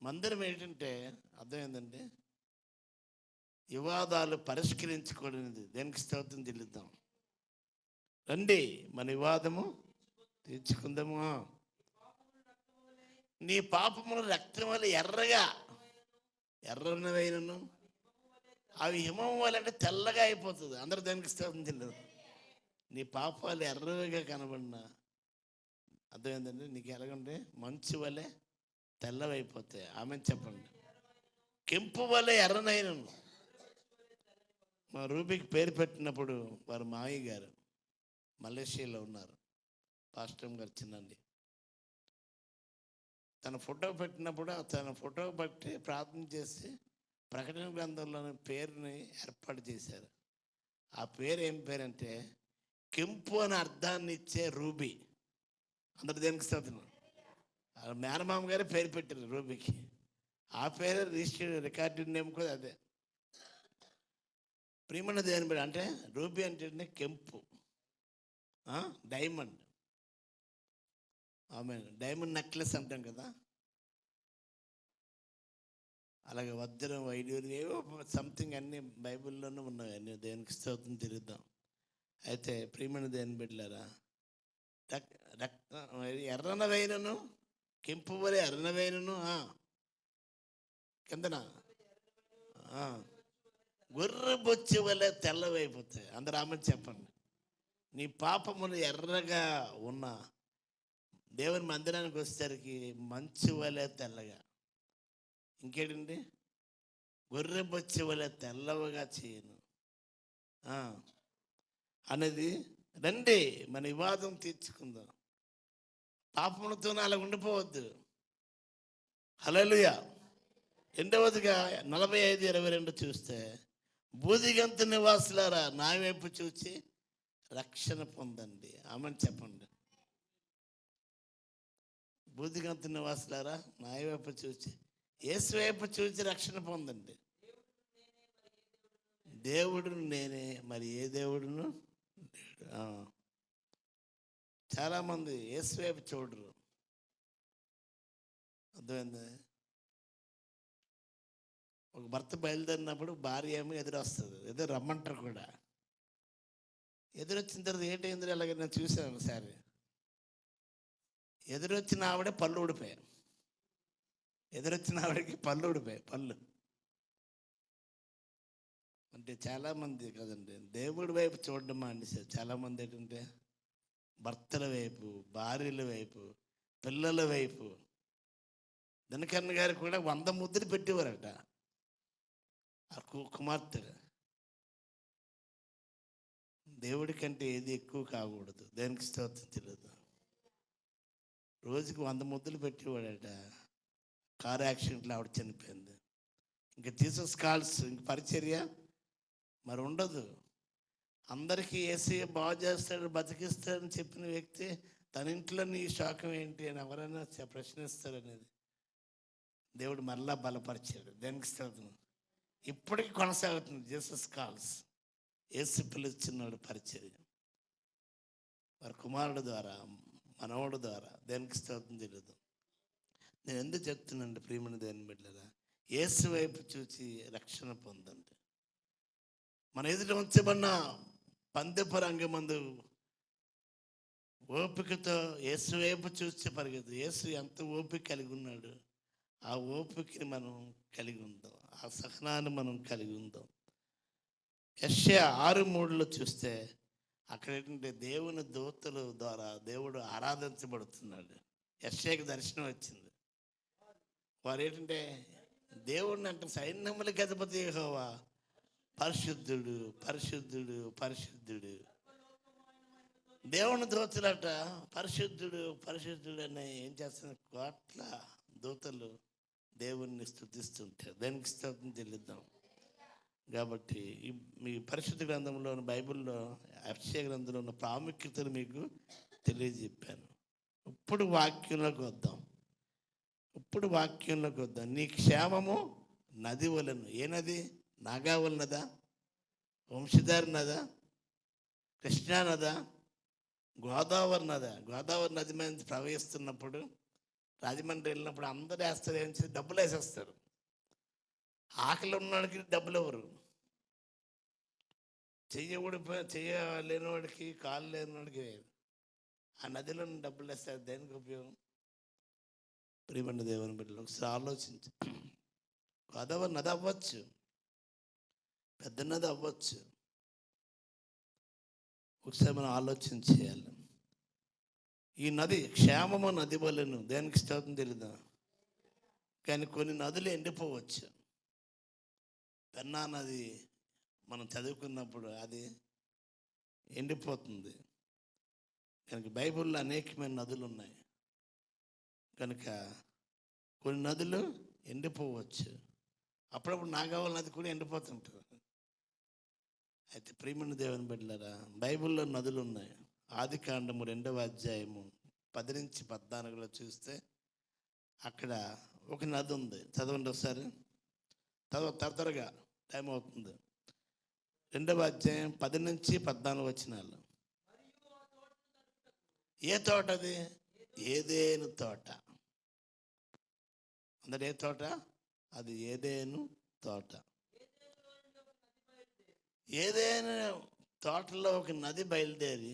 మందిరం ఏంటంటే అర్థం ఏంటంటే వివాదాలు పరిష్కరించుకోవడానికి. దేనికి స్తోత్రం చెల్లిద్దాం. రండి మన వివాదము తీర్చుకుందాము. నీ పాపములు రక్తం వల్ల ఎర్రనవైనను అవి హిమం వల్ల అంటే తెల్లగా అయిపోతుంది. అందరూ దానికి స్తోత్రం చెల్లిద్దాం. నీ పాపాలు ఎర్రగా కనబడినా అర్థమైందండి. నీకు ఎలాగంటే మంచు వలె తెల్లవైపోతాయి. ఆమె చెప్పండి. కెంపు వలె ఎర్రనైనను. మా రూబీకి పేరు పెట్టినప్పుడు వారు మావయ్య గారు మలేషియాలో ఉన్నారు. పాస్టర్ గారు చిన్నండి. తన ఫోటో పెట్టినప్పుడు తన ఫోటో బట్టి ప్రార్థన చేసి ప్రకటన గ్రంథంలోని పేరుని ఏర్పాటు చేశారు. ఆ పేరు ఏం పేరంటే కెంపు అనే అర్థాన్ని ఇచ్చే రూబీ. అందరు దేనికి చదువుతున్నారు. మేనమామ గారే పేరు పెట్టారు రూబీకి. ఆ పేరు రికార్డు నేమ్ కూడా అదే. ప్రియమైన దేని పేరు అంటే రూబీ అంటే కెంపు, డైమండ్. ఆమె డైమండ్ నెక్లెస్ అంటాం కదా, అలాగే వజ్రం, వైడూర్యం, ఏవో సంథింగ్ అన్నీ బైబిల్లోనే ఉన్నాయి. అన్నీ దేనికి స్తోత్రం తిరుగుదాం. అయితే ప్రియమైన దేని బిడ్డలారా, ఎర్రనవైనను కెంపు వలె ఎర్రనవైనను కిందన గొర్రె బొచ్చి వలె తెల్లవైపోతాయి. అందరూ ఆమె చెప్పండి. నీ పాపములు ఎర్రగా ఉన్న దేవుని మందిరానికి వచ్చేసరికి మంచు వలె తెల్లగా, ఇంకేంటండి గొర్రె బొచ్చి వలె తెల్లవగా చేయను అనేది. రండి మన వివాదం తీర్చుకుందాం. పాపములతో అలా ఉండిపోవద్దు. హల్లెలూయా. రెండవదిగా 45:22 చూస్తే, బూదిగంతు నివాసులారా నా వైపు చూచి రక్షణ పొందండి. ఆమెను చెప్పండి. బూదిగంతు నివాసులారా నా వైపు చూచి, యేసు వైపు చూచి రక్షణ పొందండి. దేవుడు నేనే, మరి ఏ దేవుడును. చాలామంది యేసు వైపు చూడరు. అర్థమైంది. ఒక భర్త బయలుదేరినప్పుడు భార్య ఏమో ఎదురొస్తుంది, ఏదో రమ్మంటారు కూడా. ఎదురొచ్చిన తర్వాత ఏంటైంది అలాగే నేను చూశాను ఒకసారి. ఎదురొచ్చిన ఆవిడే పళ్ళు ఊడిపోయాయి. ఎదురొచ్చిన ఆవిడకి పళ్ళు ఊడిపోయాయి. పళ్ళు అంటే చాలామంది కదండి దేవుడి వైపు చూడడం మానేశారు. చాలామంది ఏంటంటే భర్తల వైపు, భార్యల వైపు, పిల్లల వైపు. దినకర్ణ గారు కూడా 100 ముద్దులు పెట్టేవారట ఆ కుమార్తె. దేవుడి కంటే ఏది ఎక్కువ కాకూడదు. దేనికి స్తోత్రం తెలియదు. రోజుకి 100 ముద్దులు పెట్టేవాడట. కారు యాక్సిడెంట్లో ఆవిడ చనిపోయింది. ఇంకా జీసస్ కాల్స్, ఇంక పరిచర్య మరి ఉండదు. అందరికీ యేసయ్య బాగు చేస్తాడు, బతికిస్తాడని చెప్పిన వ్యక్తి తన ఇంట్లో నీ శోకం ఏంటి అని ఎవరైనా ప్రశ్నిస్తారనేది దేవుడు మళ్ళా బలపరిచాడు. దేనికి స్తోత్రం. ఇప్పటికీ కొనసాగుతుంది జీసస్ కాల్స్. యేసు పిలుచున్నాడు పరిచర్య వారి కుమారుడు ద్వారా, మనవడు ద్వారా. దేనికి స్తోత్రం తెలియదు. నేను ఎందుకు చెప్తున్నానంటే ప్రియమైన దేవుని బిడ్డలారా, యేసు వైపు చూసి రక్షణ పొందండి. మన ఎదుట ఉంచబడిన పందెపు రంగమందు ఓపికతో యేసు వైపు చూస్తే పరిగెత్తు. యేసు ఎంత ఓపిక కలిగి ఉన్నాడు, ఆ ఓపికని మనం కలిగి ఉందాం, ఆ సహనాన్ని మనం కలిగి ఉందాం. యెషయా 6:3 చూస్తే అక్కడ ఏంటంటే దేవుని దూతల ద్వారా దేవుడు ఆరాధించబడుతున్నాడు. యెషయాకి దర్శనం వచ్చింది. వారు ఏంటంటే దేవుడిని అంటే సైన్యములకి అధిపతి యెహోవా పరిశుద్ధుడు, పరిశుద్ధుడు, పరిశుద్ధుడు. దేవుని దూతలట పరిశుద్ధుడు, పరిశుద్ధుడు అని ఏం చేస్తున్నారు? కోట్ల దూతలు దేవుణ్ణి స్తుతిస్తుంటారు. దానికి స్తోత్రం చెల్లిద్దాం. కాబట్టి మీ పరిశుద్ధ గ్రంథంలో, బైబిల్లో యెషయా గ్రంథంలో ఉన్న ప్రాముఖ్యతను మీకు తెలియజెప్పాను. ఇప్పుడు వాక్యంలోకి వద్దాం. నీ క్షేమము నది వలెను. ఏ నది? నాగావళి నదా, వంశధార నదా, కృష్ణా నదా, గోదావరి నదా? గోదావరి నది మీద ప్రవహిస్తున్నప్పుడు రాజమండ్రి వెళ్ళినప్పుడు అందరూ వేస్తారు, ఏం చేసి డబ్బులు వేసేస్తారు. ఆకలి ఉన్నవాడికి డబ్బులు ఎవరు? చెయ్య లేనివాడికి, కాళ్ళు లేనివాడికి వేరు. ఆ నదిలో డబ్బులు వేస్తారు. దేనికి ఉపయోగం? ప్రియమైన దేవుని బిడ్డలు ఒకసారి ఆలోచించు. గోదావరి నది అవ్వచ్చు, పెద్ద నది అవ్వచ్చు. ఒకసారి మనం ఆలోచన చేయాలి. ఈ నది క్షేమము నది వలెను. దేనికి స్తోత్రం తెలీదా? కానీ కొన్ని నదులు ఎండిపోవచ్చు. పెన్నా నది మనం చదువుకున్నప్పుడు అది ఎండిపోతుంది. కనుక బైబిల్లో అనేకమైన నదులు ఉన్నాయి. కనుక కొన్ని నదులు ఎండిపోవచ్చు. అప్పుడప్పుడు నాగావళి నది కూడా ఎండిపోతుంటుంది. అయితే ప్రియమైన దేవుని బిడ్డలారా, బైబిల్లో నదులు ఉన్నాయి. ఆదికాండము 2వ అధ్యాయము 10-14 చూస్తే అక్కడ ఒక నది ఉంది. చదవండి ఒకసారి, త్వరగా టైం అవుతుంది. 2వ అధ్యాయం 10-14 వచనాలు. ఏ తోట అది? ఏదేను తోట. అందరు ఏ తోట? అది ఏదేను తోట. ఏదేను తోటలో ఒక నది బయలుదేరి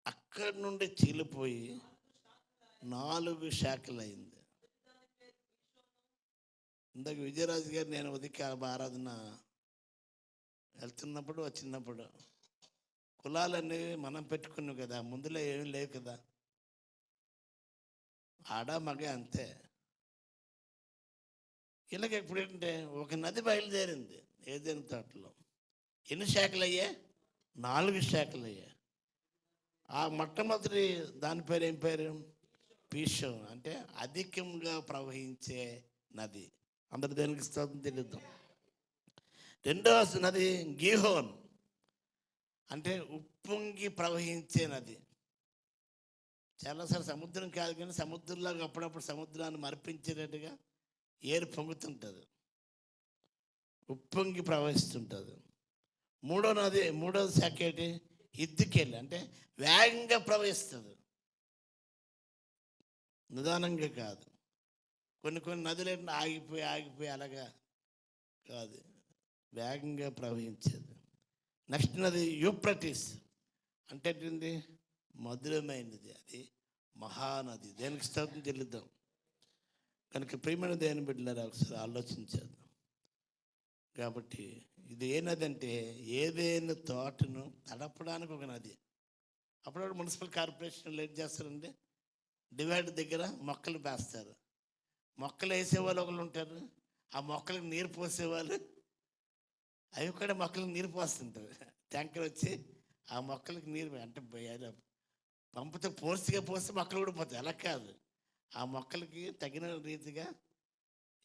అక్కడి నుండి చీలిపోయి 4 శాఖలైంది. ఇందాక విజయరాజు గారు నేను ఉదయ ఆరాధన వెళ్తున్నప్పుడు వచ్చినప్పుడు కులాలన్నీ మనం పెట్టుకున్నాం కదా, ముందులో ఏమీ లేవు కదా, ఆడ మగ అంతే. ఇలాగ ఇప్పుడు ఏంటంటే ఒక నది బయలుదేరింది ఏదైనా తోటలో. ఎన్ని శాఖలు అయ్యాయి? 4 శాఖలు అయ్యాయి. ఆ మొట్టమొదటి దాని పేరు ఏం పేరు? పీషో, అంటే అధికంగా ప్రవహించే నది. అందరు దేనికి స్తోత్రం తెలియద్దాం. 2వ నది గీహోన్, అంటే ఉప్పొంగి ప్రవహించే నది. చాలాసార్లు సముద్రం కాదు కానీ సముద్రంలాగా అప్పుడప్పుడు సముద్రాన్ని మరిపించేటట్టుగా ఏరు పొంగుతుంటుంది, ఉప్పొంగి ప్రవహిస్తుంటుంది. 3వ నది, 3వ శాఖ ఏంటి? ఇద్దుకెళ్ళి, అంటే వేగంగా ప్రవహిస్తుంది, నిదానంగా కాదు. కొన్ని నదులు ఏంటంటే ఆగిపోయి అలాగా కాదు, వేగంగా ప్రవహించేది. నెక్స్ట్ నది యూఫ్రటీస్, అంటే ఏంటి? మధురమైనది, అది మహానది. దేనికి స్తోత్రం చెల్లిద్దాం. కనుక ప్రియమైన దేవుని బిడ్డలారా ఒకసారి ఆలోచించేద్దాం. కాబట్టి ఇది ఏ నది అంటే ఏదైనా తోటను తడపడానికి ఒక నది. అప్పుడప్పుడు మున్సిపల్ కార్పొరేషన్లు ఏం చేస్తారంటే డివైడ్ దగ్గర మొక్కలు వేస్తారు. మొక్కలు వేసేవాళ్ళు ఒకళ్ళు ఉంటారు, ఆ మొక్కలకు నీరు పోసేవాళ్ళు, అవి కూడా మొక్కలకు నీరు పోస్తుంటారు. ట్యాంకర్ వచ్చి ఆ మొక్కలకు నీరు అంటే పంపుతో పోస్తే మొక్కలు కూడా పోతాయి. అలా కాదు, ఆ మొక్కలకి తగిన రీతిగా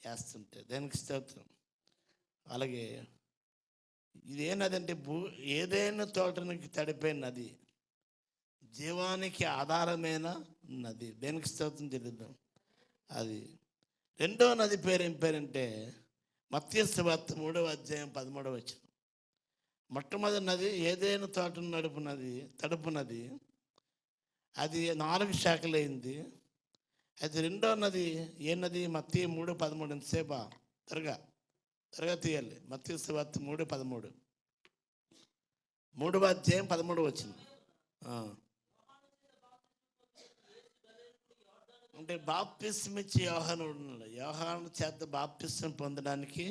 వేస్తుంటాయి. దానికి స్తోత్రం. అలాగే ఇది ఏ నది అంటే ఏదైనా తోటనికి తడిపే నది, జీవానికి ఆధారమైన నది. దేనికి స్తోత్రం చెల్లిద్దాం. అది 2వ నది పేరు ఏం పేరంటే మత్తయి సువార్త 3వ అధ్యాయం 13వ వచనం. మొట్టమొదటి నది ఏదైనా తోటను తడుపు నది, అది 4 శాఖలైంది. అయితే 2వ నది ఏ నది? మత్తయి 3:13. ఎంతసేపా? త్వరగా తీయాలి. మత్తయి సువార్త 3:13, 3వ అధ్యాయం 13వ వచనం. ఆ. అంటే బాప్తిస్మ ఇచ్చి యోహాను ఉన్నాడు. యోహాను చేత బాప్తిస్మ పొందడానికి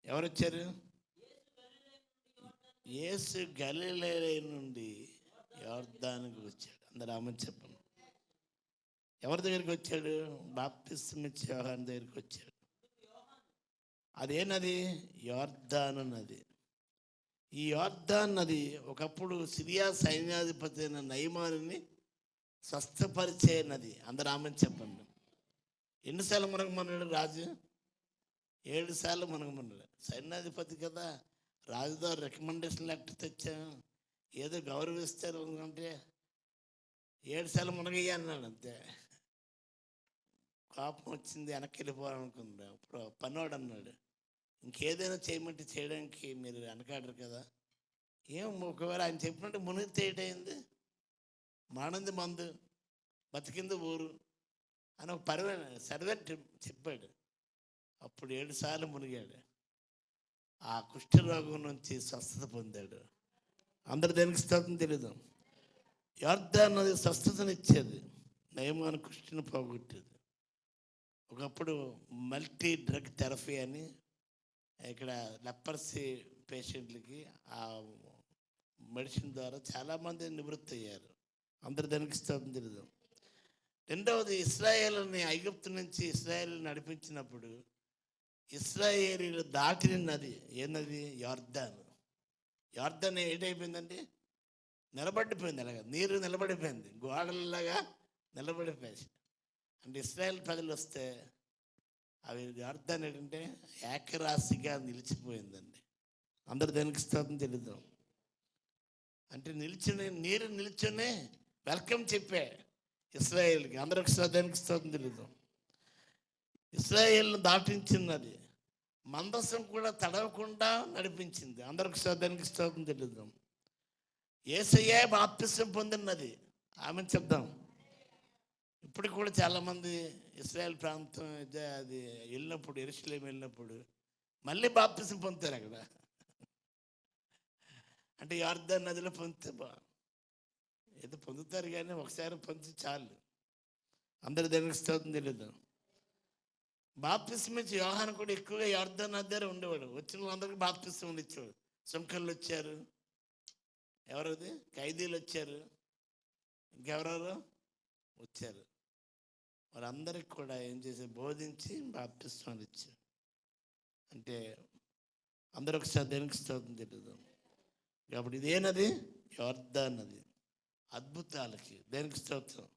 ఎవరు వచ్చారు? యేసు గలిలయ నుండి యోర్దానుకు వచ్చాడు. అందరు ఆమెను చెప్పండి. ఎవరి దగ్గరికి వచ్చాడు? బాప్తిస్మ ఇచ్చి యోహాను దగ్గరికి వచ్చాడు. అదే నది యోర్దాను నది. ఈ యోర్దాన్ నది ఒకప్పుడు సిరియా సైన్యాధిపతి అయిన నయమానుని స్వస్థపరిచే నది. అందరు ఆమెను చెప్పండి. ఎన్నిసార్లు మునగమన్నాడు రాజు? 7 సార్లు మునగమన్నాడు. సైన్యాధిపతి కదా, రాజుతో రికమెండేషన్ లెటర్ తెచ్చాను, ఏదో గౌరవిస్తారు అంటే 7 సార్లు మునగయ్యా అన్నాడు. అంతే. కోపం వచ్చింది, వెనక్కి వెళ్ళిపోవాలనుకుంది. అప్పుడు పనోడు అన్నాడు, ఇంకేదైనా చేయమంటే చేయడానికి మీరు వెనకాడరు కదా. ఏం ఒకవేళ ఆయన చెప్పినట్టు మునిగితే ఏటైంది? మానంది మందు, బతికింది ఊరు అని ఒక సర్వే చెప్పాడు. అప్పుడు 7 సార్లు మునిగాడు. ఆ కుష్ఠరోగం నుంచి స్వస్థత పొందాడు. అందరు దేనికి స్తోత్రం తెలీదు. యోర్దాను నది స్వస్థతనిచ్చేది, నయమాను కుష్ఠుని పోగొట్టేది. ఒకప్పుడు మల్టీ డ్రగ్ థెరపీ అని ఇక్కడ లెపర్సీ పేషెంట్లకి ఆ మెడిసిన్ ద్వారా చాలామంది నివృత్తి అయ్యారు. అందరు దానికి స్తోత్రం తెలీదు. రెండవది, ఇశ్రాయేలుని ఐగుప్తు నుంచి ఇశ్రాయేలు నడిపించినప్పుడు ఇశ్రాయేలీలు దాటిన నది ఏ నది? యోర్దాను. యోర్దాను ఏటైపోయిందండి? నిలబడిపోయింది. అలాగా నీరు నిలబడిపోయింది, గోడలలాగా నిలబడిపోయింది. అంటే ఇశ్రాయేల్ ప్రజలు వస్తే అవి యోర్దాను ఏంటంటే ఏకరాశిగా నిలిచిపోయిందండి. అందరు దానికి స్తోత్రం తెలీదు. అంటే నీరు నిల్చునే వెల్కమ్ చెప్పే ఇశ్రాయేల్కి. అందరికి దానికి స్తోత్రం తెలీదు. ఇశ్రాయేల్ను దాటించినది, మందసం కూడా తడవకుండా నడిపించింది. అందరికి దానికి స్తోత్రం తెలీదు. యేసయ్యే బాప్తిసం పొందినది. ఆమె చెప్దాం. ఇప్పుడు కూడా చాలామంది ఇశ్రాయేల్ ప్రాంతం అది వెళ్ళినప్పుడు, యెరూషలేము వెళ్ళినప్పుడు మళ్ళీ బాప్తిసం పొందుతారు అక్కడ. అంటే యోర్దాను నదిలో పొందితే ఏదో పొందుతారు, కానీ ఒకసారి పొంది చాలు. అందరి దగ్గరికి స్తోత్రం తెలీదు. బాప్తిసం ఇచ్చి యోహాను కూడా ఎక్కువగా యోర్దాను నది దగ్గర ఉండేవాడు. వచ్చిన వాళ్ళందరికీ బాప్తిసం ఇచ్చేవాడు. సుంకర్లు వచ్చారు, ఎవరది ఖైదీలు వచ్చారు, ఇంకెవరెవరు వచ్చారు. వారందరికి కూడా ఏం చేసి బోధించి బాప్తిస్మాలు ఇచ్చారు. అంటే అందరూ ఒకసారి దేనికి స్తోత్రం తెలియదు. కాబట్టి ఇదేనది యోర్దాను నది. అద్భుతాలకి దేనికి స్తోత్రం?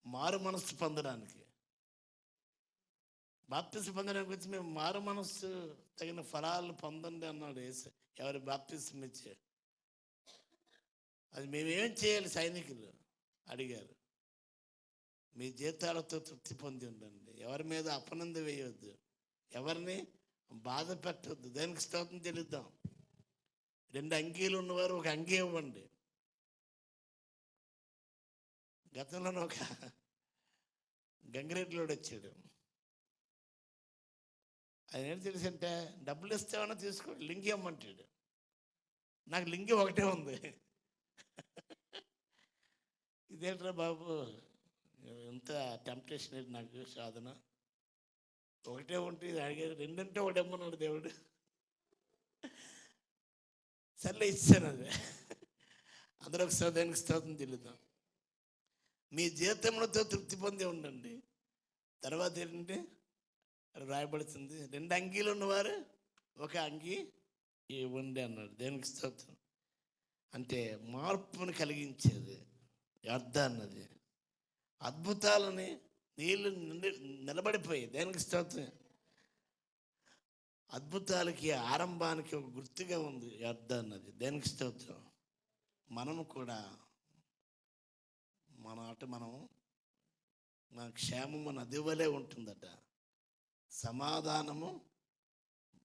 మారు మనస్సు పొందడానికి, బాప్తిసం పొందడానికి వచ్చి మేము మారు మనస్సు తగిన ఫలాలు పొందండి అన్నాడు యేసు. ఎవరు బాప్తిసం ఇచ్చే? అది మేమేం చేయాలి? సైనికులు అడిగారు. మీ జీతాలతో తృప్తి పొంది ఉండండి, ఎవరి మీద అపనంద వేయవద్దు, ఎవరిని బాధ పెట్టవద్దు. దేనికి స్తోత్రం చెల్లిద్దాం. 2 అంగీలు ఉన్నవారు ఒక అంగీ ఇవ్వండి. గతంలో ఒక గంగిరెడ్డిలోడు వచ్చాడు. ఆయన ఏం తెలుసంటే, డబ్బులు ఇస్తామన్నా తీసుకోండి, లింగి ఇవ్వమంటాడు. నాకు లింగి ఒకటే ఉంది. ఇదేంట్రా బాబు, ఎంత టెంప్టేషన్ ఏంటి నాకు, సాధన. ఒకటే ఉంటే అడిగాడు, 2 అంటే ఒకటి ఇమ్మన్నాడు దేవుడు. సర్లే ఇచ్చాను. అది అందరూ ఒకసారి దానికి స్తోత్రం చెల్లిద్దాం. మీ జీతములతో తృప్తి పొంది ఉండండి. తర్వాత ఏంటంటే రాయబడుతుంది, 2 అంగీలు ఉన్నవారు ఒక అంగీ ఇవ్వండి అన్నాడు. దేనికి స్తోత్రం. అంటే మార్పును కలిగించేది యోర్దాను నది. అద్భుతాలని నీళ్ళు నిలబడిపోయి, దేనికి స్తోత్రం. అద్భుతాలకి ఆరంభానికి ఒక గుర్తుగా ఉంది యోర్దాను నది. దేనికి స్తోత్రం. మనము కూడా మన క్షేమము నది వలె ఉంటుందట, సమాధానము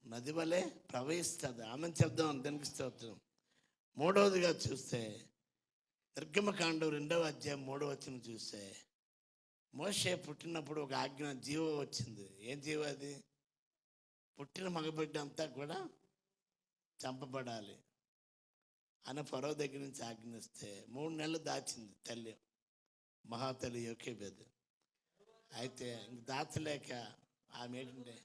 నది వలె ప్రవహిస్తుంది. ఆమె చెప్దాం. దేనికి స్తోత్రం. 3వదిగా చూస్తే నిర్గమకాండం 2వ అధ్యాయం 3వ వచనం చూస్తే, మోషే పుట్టినప్పుడు ఒక ఆజ్ఞ, జీవం వచ్చింది. ఏం జీవం అది? పుట్టిన మగబిడ్డ అంతా కూడా చంపబడాలి. అని ఫరో దగ్గర నుంచి ఆజ్ఞిస్తే 3 నెలలు దాచింది తల్లి, మహాతల్లి యోకేబేదు. అయితే ఇంక దాచలేక ఆమె ఏంటంటే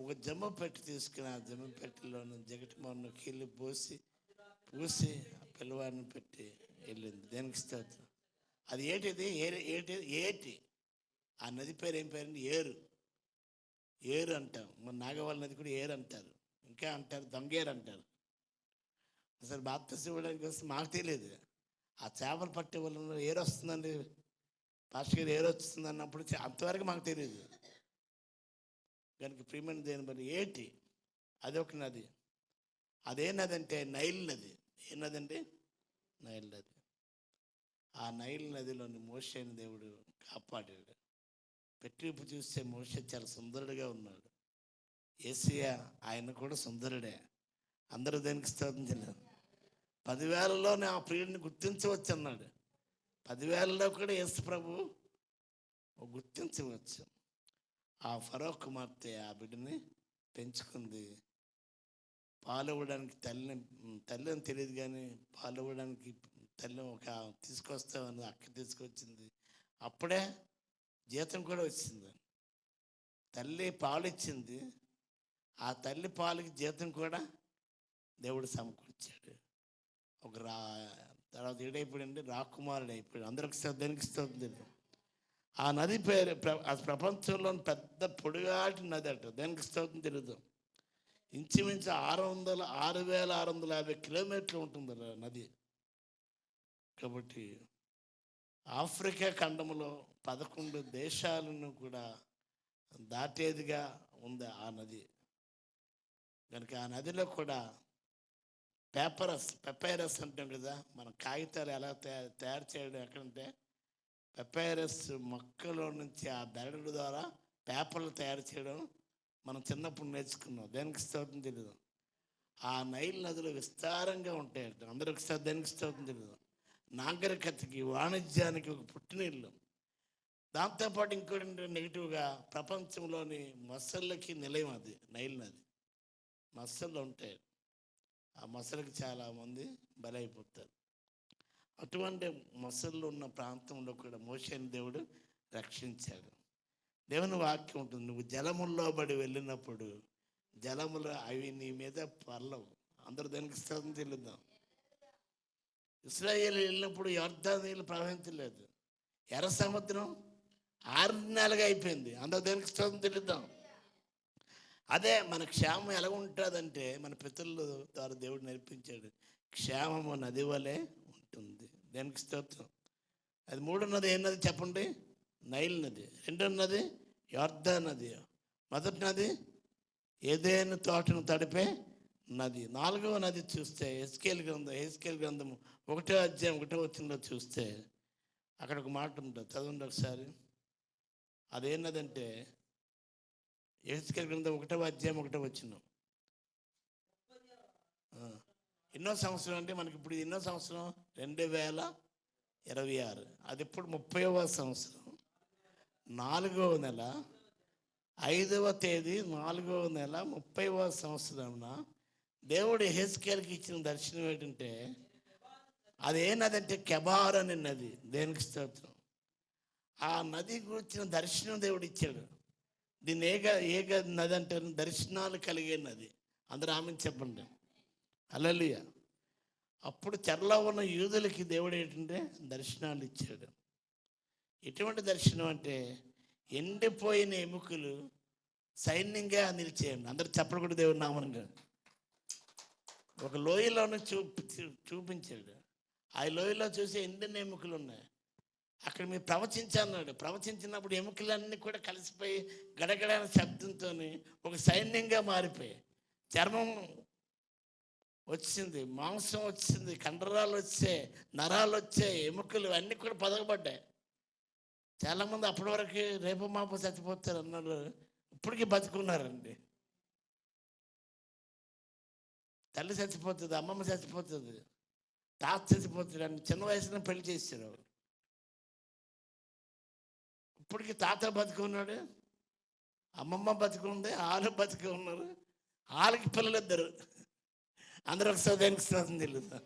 ఒక జమ్మ పెట్టి తీసుకుని ఆ జమ్మ పెట్టిలోని జగటి మొన్న కీళ్ళు పూసి ఆ పిల్లవాడిని పెట్టి వెళ్ళింది. దేనికి స్తోత్రం. అది ఏటిది ఏటి ఆ నది పేరు ఏం పేరండి? ఏరు అంటాం. మన నాగవాళ్ళ నది కూడా ఏరు అంటారు, ఇంకా అంటారు దొంగేరు అంటారు. అసలు బాప్తిసం ఇవ్వడానికి వస్తే మాకు తెలియదు. ఆ చేపలు పట్టే వల్ల ఏరు వస్తుందండి, పాస్టర్ గారు ఏరు వస్తుంది అన్నప్పుడు అంతవరకు మాకు తెలియదు. కనుక ప్రియమైన దేని బట్టి ఏటి అది ఒక నది. అదే నది అంటే నైల్ నది. ఏ నది అంటే? నైల్ నది. ఆ నైల్ నదిలోని మోషేని దేవుడు కాపాడాడు. పెట్టింపు చూస్తే మోషే చాలా సుందరుడిగా ఉన్నాడు. యేసయ్య ఆయన కూడా సుందరుడే. అందరూ దేనికి స్తోత్రం. 10,000లోనే ఆ ప్రియుడిని గుర్తించవచ్చు అన్నాడు. 10,000లో కూడా యేసు ప్రభు గుర్తించవచ్చు. ఆ ఫరో కుమార్తె ఆ బిడ్డని పెంచుకుంది. పాలు ఇవ్వడానికి తల్లి అని తెలియదు, కానీ పాలు ఇవ్వడానికి తల్లి ఒక తీసుకొస్తామని అక్క తీసుకొచ్చింది. అప్పుడే జీతం కూడా వచ్చింది. తల్లి పాలు ఇచ్చింది, ఆ తల్లి పాలకి జీతం కూడా దేవుడు సమకూర్చాడు. తర్వాత ఏడైపోయాడండి, రాకుమారుడు అయిపోయాడు. అందరికి దానికి స్తోత్రం. ఆ నది పేరు ప్రపంచంలోని పెద్ద పొడిగాటి నది అట. దానికి స్తోత్రం తెలుద్దాం. ఇంచుమించు 6,650 కిలోమీటర్లు ఉంటుంది నది. కాబట్టి ఆఫ్రికా ఖండంలో 11 దేశాలను కూడా దాటేదిగా ఉంది ఆ నది. కనుక ఆ నదిలో కూడా పెపైరస్ అంటాం కదా, మన కాగితాలు ఎలా తయారు చేయడం ఎక్కడంటే పెపైరస్ మొక్కలో నుంచి ఆ బెరడు ద్వారా పేపర్లు తయారు చేయడం మనం చిన్నప్పుడు నేర్చుకున్నాం. దేనికి స్తోత్రం తెలియదు. ఆ నైల్ నదిలో విస్తారంగా ఉంటాయంట. అందరికి దేనికి స్తోత్రం తెలియదు. నాగరికతకి, వాణిజ్యానికి ఒక పుట్టినిల్లు. దాంతోపాటు ఇంకోటి నెగిటివ్గా ప్రపంచంలోని మొసళ్ళకి నిలయం అది నైల్ నది. మొసళ్ళు ఉంటాయి, ఆ మొసళ్ళకి చాలామంది బలైపోతారు. అటువంటి మొసళ్ళు ఉన్న ప్రాంతంలో కూడా మోషేని దేవుడు రక్షించాడు. దేవుని వాక్యం ఉంటుంది, నువ్వు జలముల్లో బడి వెళ్ళినప్పుడు జలములు అవి నీ మీద పర్లవు. అందరూ దానికి స్తోత్రం చెల్లిద్దాం. ఇశ్రాయేలు వెళ్ళినప్పుడు యొర్దాను నీళ్ళు ప్రవహించలేదు. ఎర్ర సముద్రం 6 నెలలుగా అయిపోయింది. అందరూ దానికి స్తోత్రం చెల్లిద్దాం. అదే మన క్షేమం ఎలా ఉంటుందంటే, మన పితరుల ద్వారా దేవుడు నేర్పించాడు, క్షేమము నది వలె ఉంటుంది. దానికి స్తోత్రం. అది 3వ నది ఏం నది చెప్పండి? నైల్ నది. 2వ నది యొర్దాను నది. 1వ నది ఏదైనా తోటను తడిపే నది. 4వ నది చూస్తే హెస్కేల్ గ్రంథం 1వ అధ్యాయం 1వ వచనంలో చూస్తే అక్కడ ఒక మాట ఉంటుంది, చదవండి ఒకసారి. అదేనదంటే హెస్కేల్ గ్రంథం 1వ అధ్యాయం 1వ వచనం. ఎన్నో సంవత్సరం అంటే మనకి ఇప్పుడు ఎన్నో సంవత్సరం? 2026. అది ఇప్పుడు 30వ సంవత్సరం, 4వ నెల 5వ తేదీ 4వ నెల 30వ సంవత్సరంన దేవుడు హెస్కేల్కి ఇచ్చిన దర్శనం ఏంటంటే, అదేనదంటే కెబార్ అనే నది. దేనికి స్తోత్రం. ఆ నది గురించిన దర్శనం దేవుడు ఇచ్చాడు. దీన్ని ఏగ నది అంటే దర్శనాలు కలిగే నది. అందరూ ఆమెను చెప్పండి. హల్లెలూయా. అప్పుడు చెరలో ఉన్న యూదులకి దేవుడు ఏంటంటే దర్శనాలు ఇచ్చాడు. ఎటువంటి దర్శనం అంటే, ఎండిపోయిన ఎముకలు సైన్యంగా నిలిచేయండి. అందరు చెప్పకూడదు దేవుడు నామనంగా. ఒక లోయలోనే చూపించాడు. ఆ లోయలో చూసి ఎండిన ఎముకలు ఉన్నాయి. అక్కడ మీరు ప్రవచించన్నాడు. ప్రవచించినప్పుడు ఎముకలన్నీ కూడా కలిసిపోయి గడగడ శబ్దంతో ఒక సైన్యంగా మారిపోయి, చర్మం వచ్చింది, మాంసం వచ్చింది, కండరాలు వచ్చాయి, నరాలు వచ్చాయి, ఎముకలు అన్నీ కూడా పదగబడ్డాయి. చాలామంది అప్పటి వరకు రేపు మాపు చచ్చిపోతారు అన్నారు, ఇప్పటికీ బతుకున్నారండి. తల్లి చచ్చిపోతుంది, అమ్మమ్మ చచ్చిపోతుంది, తాత చచ్చిపోతుంది అని చిన్న వయసులో పెళ్లి చేశారు. ఇప్పటికీ తాత బతుకున్నాడు, అమ్మమ్మ బతుకుంది, వాళ్ళు బతికి ఉన్నారు. వాళ్ళకి పిల్లలు 2. అందరూ ఒకసారి దానికి స్తోత్రం తెలుసు.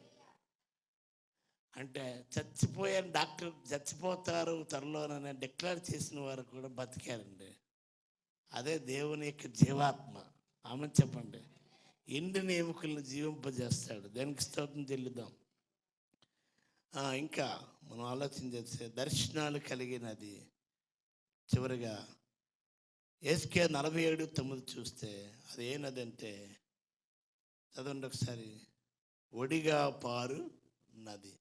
అంటే చచ్చిపోయే డాక్టర్ చచ్చిపోతారు త్వరలోనని డిక్లేర్ చేసిన వారు కూడా బతికారండి. అదే దేవుని యొక్క జీవాత్మ. ఆమె చెప్పండి, ఎండిన ఎముకలను జీవింపజేస్తాడు. దానికి స్తోత్రం చెల్లిద్దాం. ఇంకా మనం ఆలోచన చేస్తే దర్శనాలు కలిగినది. చివరిగా ఎస్కేల్ 47:9 చూస్తే అది ఏ నది అంటే, చదవండి ఒకసారి, ఒడిగా పారు నది.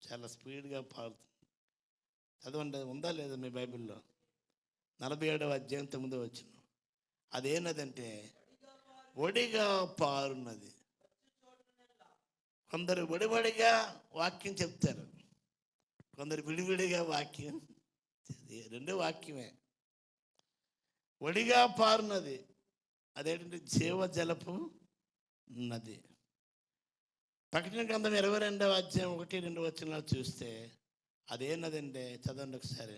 చాలా స్పీడ్గా పారుతుంది. చదవండి, ఉందా లేదా మీ బైబిల్లో? 47:9 అదే నది అంటే ఒడిగా పారు నది. కొందరు ఒడివడిగా వాక్యం చెప్తారు, కొందరు విడివిడిగా వాక్యం. రెండో వాక్యమే. ఒడిగా పారునది అదేంటంటే జీవజలపు నది. ప్రకటన గ్రంథం 22:1-2 చూస్తే అదే నది అంటే, చదవండి ఒకసారి,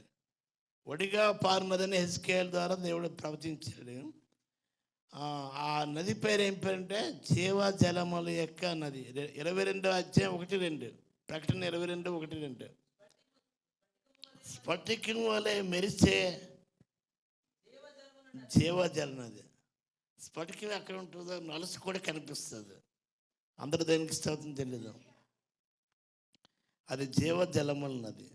ఒడిగా పారునదని హెజ్కేల్ ద్వారా దేవుడు ప్రవచించాడు. ఆ నది పేరు ఏం పేరంటే జీవజలముల యొక్క నది. 22:1-2 ప్రకటన 22:1-2 స్ఫటికం వలె మెరిసే జీవజల నది. స్ఫటికం ఎక్కడ ఉంటుందో నలుసు కూడా కనిపిస్తుంది. అందరూ దానికి స్తోత్రం తెలియదు. అది జీవజలముల నది